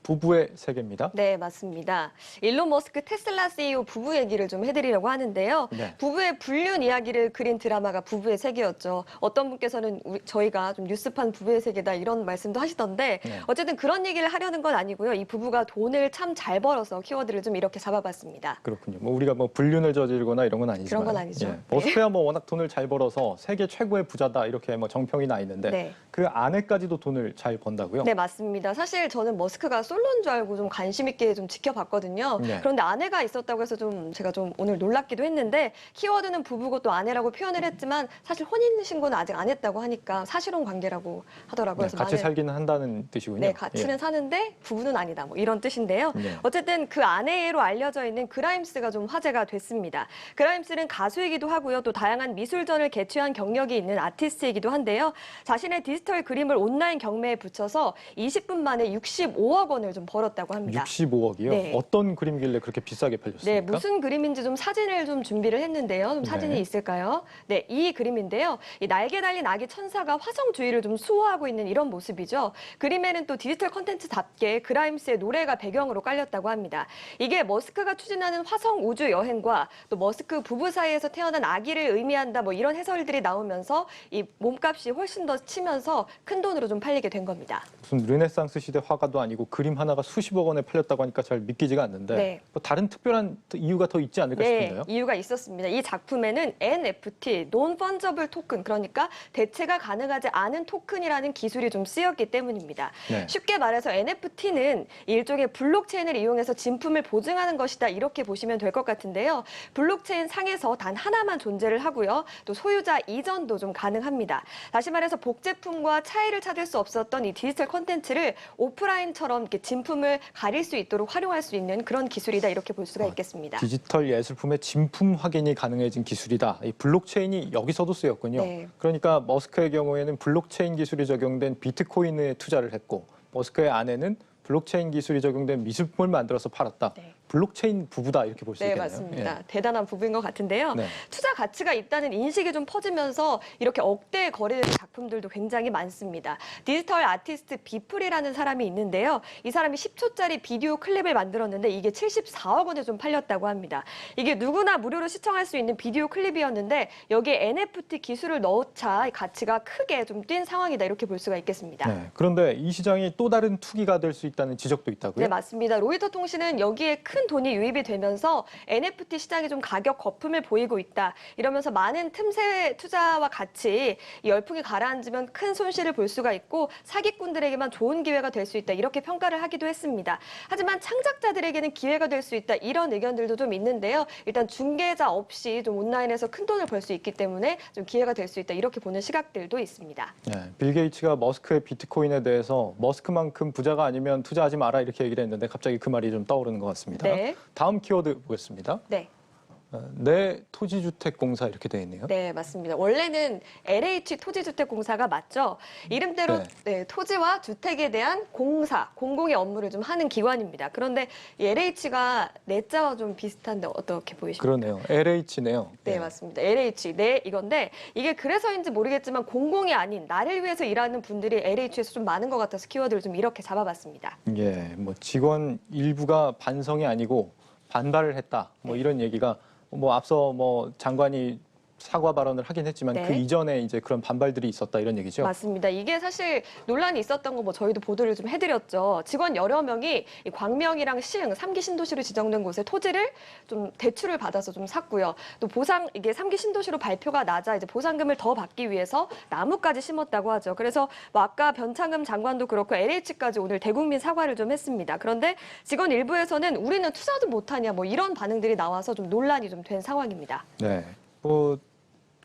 부부의 세계입니다. 네, 맞습니다. 일론 머스크 테슬라 CEO 부부 얘기를 좀 해드리려고 하는데요. 네. 부부의 불륜 이야기를 그린 드라마가 부부의 세계였죠. 어떤 분께서는 저희가 좀 뉴스판 부부의 세계다 이런 말씀도 하시던데 네. 어쨌든 그런 얘기를 하려는 건 아니고요. 이 부부가 돈을 참 잘 벌어서 키워드를 좀 이렇게 잡아봤습니다. 그렇군요. 뭐 우리가 뭐 불륜을 저지르거나 이런 건 아니지만 그런 건 아니죠. 예, 머스크야 뭐 워낙 돈을 잘 벌어서 세계 최고의 부자다 이렇게 뭐 정평이 나 있는데 네. 그 아내까지도 돈을 잘 번다고요? 네, 맞습니다. 사실 저는 머스크가 솔로인 줄 알고 좀 관심 있게 좀 지켜봤거든요. 네. 그런데 아내가 있었다고 해서 좀 제가 좀 오늘 놀랍기도 했는데 키워드는 부부고 또 아내라고 표현을 했지만 사실 혼인 신고는 아직 안 했다고 하니까 사실혼 관계라고 하더라고요. 네, 그래서 같이 많은- 살기는 한다는 뜻이군요. 네, 같이는 예. 사는데 부부는 아니다. 뭐 이런 뜻인데요. 네. 어쨌든 그 아내로 알려져 있는 그라임스가 좀 화제가 됐습니다. 그라임스는 가수이기도 하고요. 또 다양한 미술전을 개최한 경력이 있는 아티스트이기도 한데요. 자신의 디지털 그림을 온라인 경매에 붙여서 20분 만에 65억 원을 좀 벌었다고 합니다. 65억이요? 네. 어떤 그림길래 그렇게 비싸게 팔렸습니까? 네, 무슨 그림인지 좀 사진을 좀 준비를 했는데요. 좀 사진이 네. 있을까요? 네, 이 그림인데요. 이 날개 달린 아기 천사가 화성 주위를 좀 수호하고 있는 이런 모습이죠. 그림에는 또 디지털 콘텐츠답게 그라임스의 노래가 배경으로 깔렸다고 합니다. 이게 머스크가 추진하는 화성 우주 여행과 또 머스크 부부 사이에서 태어난 아기를 의미한다 뭐 이런 해설들이 나오면서 이 몸값이 훨씬 더 치면서 큰 돈으로 좀 팔리게 된 겁니다. 무슨 르네상스 시대 화가도 아니고 그림 하나가 수십억 원에 팔렸다고 하니까 잘 믿기지가 않는데 네. 뭐 다른 특별한 이유가 더 있지 않을까 네, 싶은데요. 이유가 있었습니다. 이 작품에는 NFT, Non-Fungible Token, 그러니까 대체가 가능하지 않은 토큰이라는 기술이 좀 쓰였기 때문입니다. 네. 쉽게 말해서 NFT는 일종의 블록체인을 이용해서 진품을 보증하는 것이다 이렇게 보시면 될 것 같은데요. 블록체인 상에서 단 하나만 존재를 하고요. 또 소유자 이전도 좀 가능합니다. 다시 말해서 복제품과 차이를 찾을 수 없었던 이 디지털 콘텐츠를 오프라인처럼 이렇게 진품을 가릴 수 있도록 활용할 수 있는 그런 기술이다 이렇게 볼 수가 있겠습니다. 디지털 예술품의 진품 확인이 가능해진 기술이다. 이 블록체인이 여기서도 쓰였군요. 네. 그러니까 머스크의 경우에는 블록체인 기술이 적용된 비트코인에 투자를 했고 머스크의 아내는 블록체인 기술이 적용된 미술품을 만들어서 팔았다. 블록체인 부부다 이렇게 볼 수 네, 있겠네요. 맞습니다. 예. 대단한 부부인 것 같은데요. 네. 투자 가치가 있다는 인식이 좀 퍼지면서 이렇게 억대에 거래되는 작품들도 굉장히 많습니다. 디지털 아티스트 비플이라는 사람이 있는데요. 이 사람이 10초짜리 비디오 클립을 만들었는데 이게 74억 원에 좀 팔렸다고 합니다. 이게 누구나 무료로 시청할 수 있는 비디오 클립이었는데 여기에 NFT 기술을 넣자 가치가 크게 좀 뛴 상황이다 이렇게 볼 수가 있겠습니다. 네. 그런데 이 시장이 또 다른 투기가 될 수 있다는 지적도 있다고요? 네, 맞습니다. 로이터 통신은 여기에 큰 돈이 유입이 되면서 NFT 시장이 좀 가격 거품을 보이고 있다. 이러면서 많은 틈새 투자와 같이 이 열풍이 가라앉으면 큰 손실을 볼 수가 있고 사기꾼들에게만 좋은 기회가 될 수 있다. 이렇게 평가를 하기도 했습니다. 하지만 창작자들에게는 기회가 될 수 있다. 이런 의견들도 좀 있는데요. 일단 중개자 없이 좀 온라인에서 큰 돈을 벌 수 있기 때문에 좀 기회가 될 수 있다. 이렇게 보는 시각들도 있습니다. 네, 빌 게이츠가 머스크의 비트코인에 대해서 머스크만큼 부자가 아니면 투자하지 마라 이렇게 얘기를 했는데 갑자기 그 말이 좀 떠오르는 것 같습니다. 네. 다음 키워드 보겠습니다. 네. 내 토지주택공사 이렇게 되어 있네요. 네, 맞습니다. 원래는 LH 토지주택공사가 맞죠. 이름대로 네, 토지와 주택에 대한 공사, 공공의 업무를 좀 하는 기관입니다. 그런데 이 LH가 내자와 좀 비슷한데 어떻게 보이십니까? 그러네요. LH네요. 네, 맞습니다. LH, 네, 이건데 이게 그래서인지 모르겠지만 공공이 아닌 나를 위해서 일하는 분들이 LH에서 좀 많은 것 같아서 키워드를 좀 이렇게 잡아봤습니다. 예, 뭐 직원 일부가 반성이 아니고 반발을 했다. 뭐 이런 얘기가 뭐 앞서 뭐 장관이 사과 발언을 하긴 했지만 네. 그 이전에 이제 그런 반발들이 있었다 이런 얘기죠. 맞습니다. 이게 사실 논란이 있었던 거 뭐 저희도 보도를 좀 해드렸죠. 직원 여러 명이 이 광명이랑 시흥 3기 신도시로 지정된 곳에 토지를 좀 대출을 받아서 좀 샀고요. 또 보상 이게 3기 신도시로 발표가 나자 이제 보상금을 더 받기 위해서 나무까지 심었다고 하죠. 그래서 뭐 아까 변창흠 장관도 그렇고 LH까지 오늘 대국민 사과를 좀 했습니다. 그런데 직원 일부에서는 우리는 투자도 못하냐 뭐 이런 반응들이 나와서 좀 논란이 좀 된 상황입니다. 네. 뭐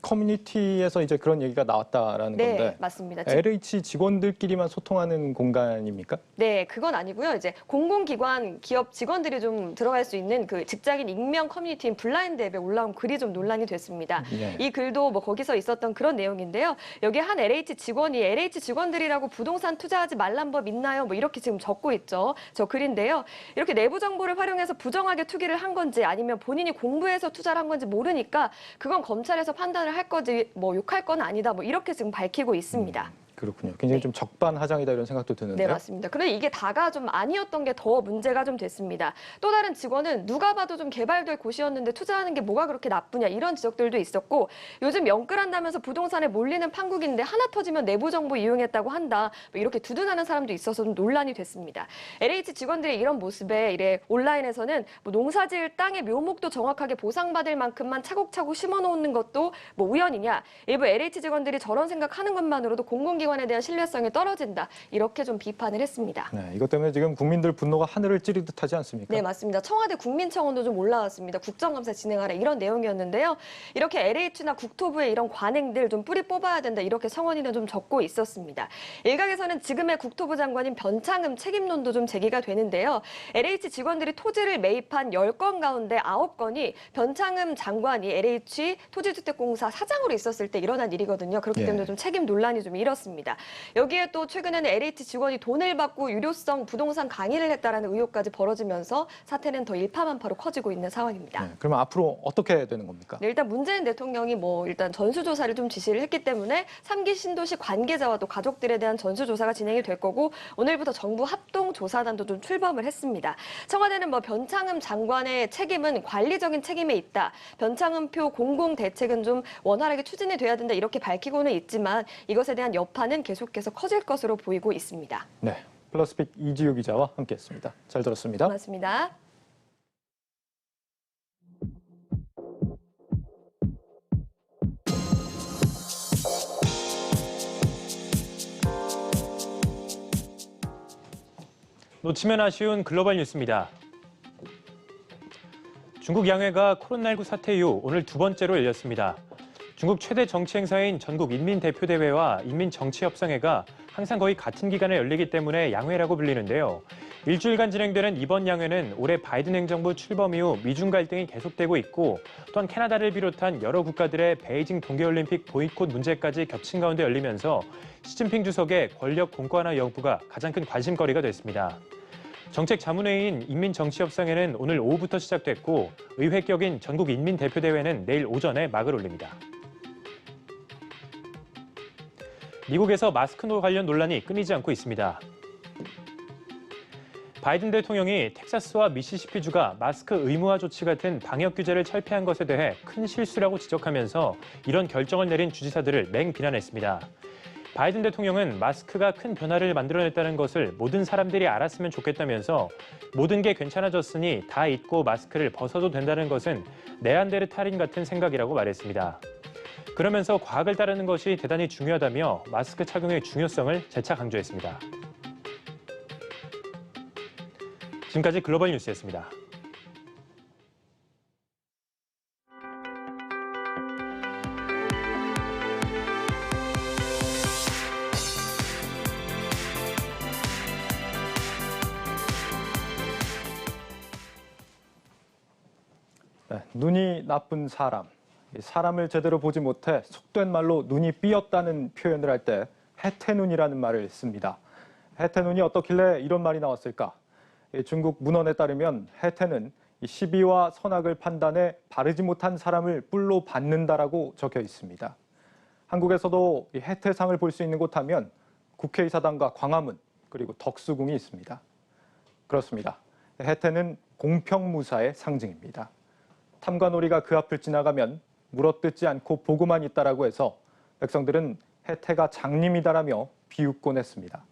커뮤니티에서 이제 그런 얘기가 나왔다라는 네, 건데 맞습니다. LH 직원들끼리만 소통하는 공간입니까? 네, 그건 아니고요. 이제 공공기관, 기업 직원들이 좀 들어갈 수 있는 그 직장인 익명 커뮤니티인 블라인드 앱에 올라온 글이 좀 논란이 됐습니다. 예. 이 글도 뭐 거기서 있었던 그런 내용인데요. 여기 한 LH 직원이 LH 직원들이라고 부동산 투자하지 말란 법 있나요? 뭐 이렇게 지금 적고 있죠. 저 글인데요. 이렇게 내부 정보를 활용해서 부정하게 투기를 한 건지 아니면 본인이 공부해서 투자를 한 건지 모르니까 그건 검찰에서 판단을 할 거지 뭐 욕할 건 아니다. 뭐 이렇게 지금 밝히고 있습니다. 그렇군요. 굉장히 좀 적반하장이다 이런 생각도 드는데요. 네, 맞습니다. 그런데 이게 다가 좀 아니었던 게 더 문제가 좀 됐습니다. 또 다른 직원은 누가 봐도 좀 개발될 곳이었는데 투자하는 게 뭐가 그렇게 나쁘냐 이런 지적들도 있었고 요즘 영끌한다면서 부동산에 몰리는 판국인데 하나 터지면 내부 정보 이용했다고 한다. 뭐 이렇게 두둔하는 사람도 있어서 좀 논란이 됐습니다. LH 직원들의 이런 모습에 이래 온라인에서는 뭐 농사지을 땅의 묘목도 정확하게 보상받을 만큼만 차곡차곡 심어놓는 것도 뭐 우연이냐. 일부 LH 직원들이 저런 생각하는 것만으로도 공공기관에 대한 신뢰성이 떨어진다. 이렇게 좀 비판을 했습니다. 네, 이것 때문에 지금 국민들 분노가 하늘을 찌르듯 하지 않습니까? 네, 맞습니다. 청와대 국민청원도 좀 올라왔습니다. 국정감사 진행하라 이런 내용이었는데요. 이렇게 LH나 국토부의 이런 관행들 좀 뿌리 뽑아야 된다 이렇게 성원이는 좀 적고 있었습니다. 일각에서는 지금의 국토부 장관인 변창흠 책임론도 좀 제기가 되는데요. LH 직원들이 토지를 매입한 10건 가운데 9건이 변창흠 장관이 LH 토지주택공사 사장으로 있었을 때 일어난 일이거든요. 그렇기 때문에 좀 책임 논란이 좀 일었습니다. 여기에 또 최근에는 LH 직원이 돈을 받고 유료성 부동산 강의를 했다라는 의혹까지 벌어지면서 사태는 더 일파만파로 커지고 있는 상황입니다. 네, 그러면 앞으로 어떻게 되는 겁니까? 네, 일단 문재인 대통령이 뭐 일단 전수조사를 좀 지시를 했기 때문에 3기 신도시 관계자와 또 가족들에 대한 전수조사가 진행이 될 거고 오늘부터 정부 합동조사단도 좀 출범을 했습니다. 청와대는 뭐 변창흠 장관의 책임은 관리적인 책임에 있다. 변창흠표 공공대책은 좀 원활하게 추진이 돼야 된다 이렇게 밝히고는 있지만 이것에 대한 여파는 계속해서 커질 것으로 보이고 있습니다. 네, 플러스픽 이지우 기자와 함께했습니다. 잘 들었습니다. 고맙습니다. 놓치면 아쉬운 글로벌 뉴스입니다. 중국 양회가 코로나19 사태 이후 오늘 두 번째로 열렸습니다. 중국 최대 정치 행사인 전국 인민대표대회와 인민정치협상회가 항상 거의 같은 기간에 열리기 때문에 양회라고 불리는데요. 일주일간 진행되는 이번 양회는 올해 바이든 행정부 출범 이후 미중 갈등이 계속되고 있고 또한 캐나다를 비롯한 여러 국가들의 베이징 동계올림픽 보이콧 문제까지 겹친 가운데 열리면서 시진핑 주석의 권력 공권화 여부가 가장 큰 관심거리가 됐습니다. 정책자문회의인 인민정치협상회는 오늘 오후부터 시작됐고 의회 격인 전국 인민대표대회는 내일 오전에 막을 올립니다. 미국에서 마스크 관련 논란이 끊이지 않고 있습니다. 바이든 대통령이 텍사스와 미시시피주가 마스크 의무화 조치 같은 방역 규제를 철폐한 것에 대해 큰 실수라고 지적하면서 이런 결정을 내린 주지사들을 맹비난했습니다. 바이든 대통령은 마스크가 큰 변화를 만들어냈다는 것을 모든 사람들이 알았으면 좋겠다면서 모든 게 괜찮아졌으니 다 잊고 마스크를 벗어도 된다는 것은 네안데르탈인 같은 생각이라고 말했습니다. 그러면서 과학을 따르는 것이 대단히 중요하다며 마스크 착용의 중요성을 재차 강조했습니다. 지금까지 글로벌 뉴스였습니다. 네, 눈이 나쁜 사람. 사람을 제대로 보지 못해 속된 말로 눈이 삐었다는 표현을 할 때 해태눈이라는 말을 씁니다. 해태눈이 어떻길래 이런 말이 나왔을까? 중국 문헌에 따르면 해태는 시비와 선악을 판단해 바르지 못한 사람을 뿔로 받는다라고 적혀 있습니다. 한국에서도 이 해태상을 볼 수 있는 곳 하면 국회의사당과 광화문 그리고 덕수궁이 있습니다. 그렇습니다. 해태는 공평무사의 상징입니다. 탐관오리가 그 앞을 지나가면 물어뜯지 않고 보고만 있다라고 해서 백성들은 해태가 장님이다라며 비웃곤 했습니다.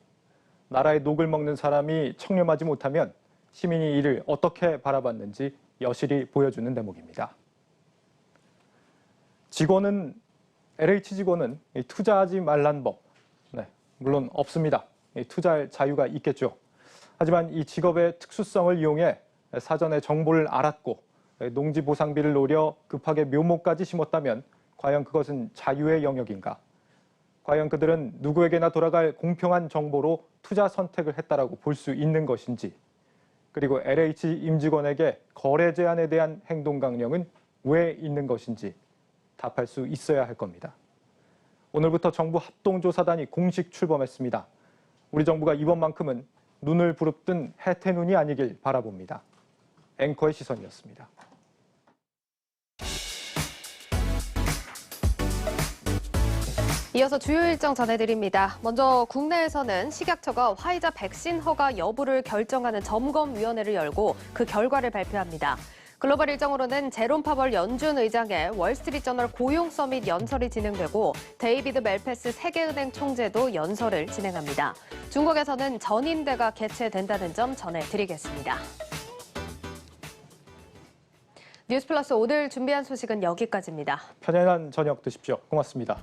나라의 녹을 먹는 사람이 청렴하지 못하면 시민이 이를 어떻게 바라봤는지 여실히 보여주는 대목입니다. LH 직원은 투자하지 말란 법, 물론 없습니다. 투자할 자유가 있겠죠. 하지만 이 직업의 특수성을 이용해 사전에 정보를 알았고 농지 보상비를 노려 급하게 묘목까지 심었다면 과연 그것은 자유의 영역인가? 과연 그들은 누구에게나 돌아갈 공평한 정보로 투자 선택을 했다라고 볼 수 있는 것인지, 그리고 LH 임직원에게 거래 제한에 대한 행동 강령은 왜 있는 것인지 답할 수 있어야 할 겁니다. 오늘부터 정부 합동조사단이 공식 출범했습니다. 우리 정부가 이번만큼은 눈을 부릅뜬 해태눈이 아니길 바라봅니다. 앵커의 시선이었습니다. 이어서 주요 일정 전해드립니다. 먼저 국내에서는 식약처가 화이자 백신 허가 여부를 결정하는 점검위원회를 열고 그 결과를 발표합니다. 글로벌 일정으로는 제롬 파월 연준 의장의 월스트리트저널 고용 서밋 연설이 진행되고 데이비드 멜패스 세계은행 총재도 연설을 진행합니다. 중국에서는 전인대가 개최된다는 점 전해드리겠습니다. 뉴스플러스 오늘 준비한 소식은 여기까지입니다. 편안한 저녁 되십시오. 고맙습니다.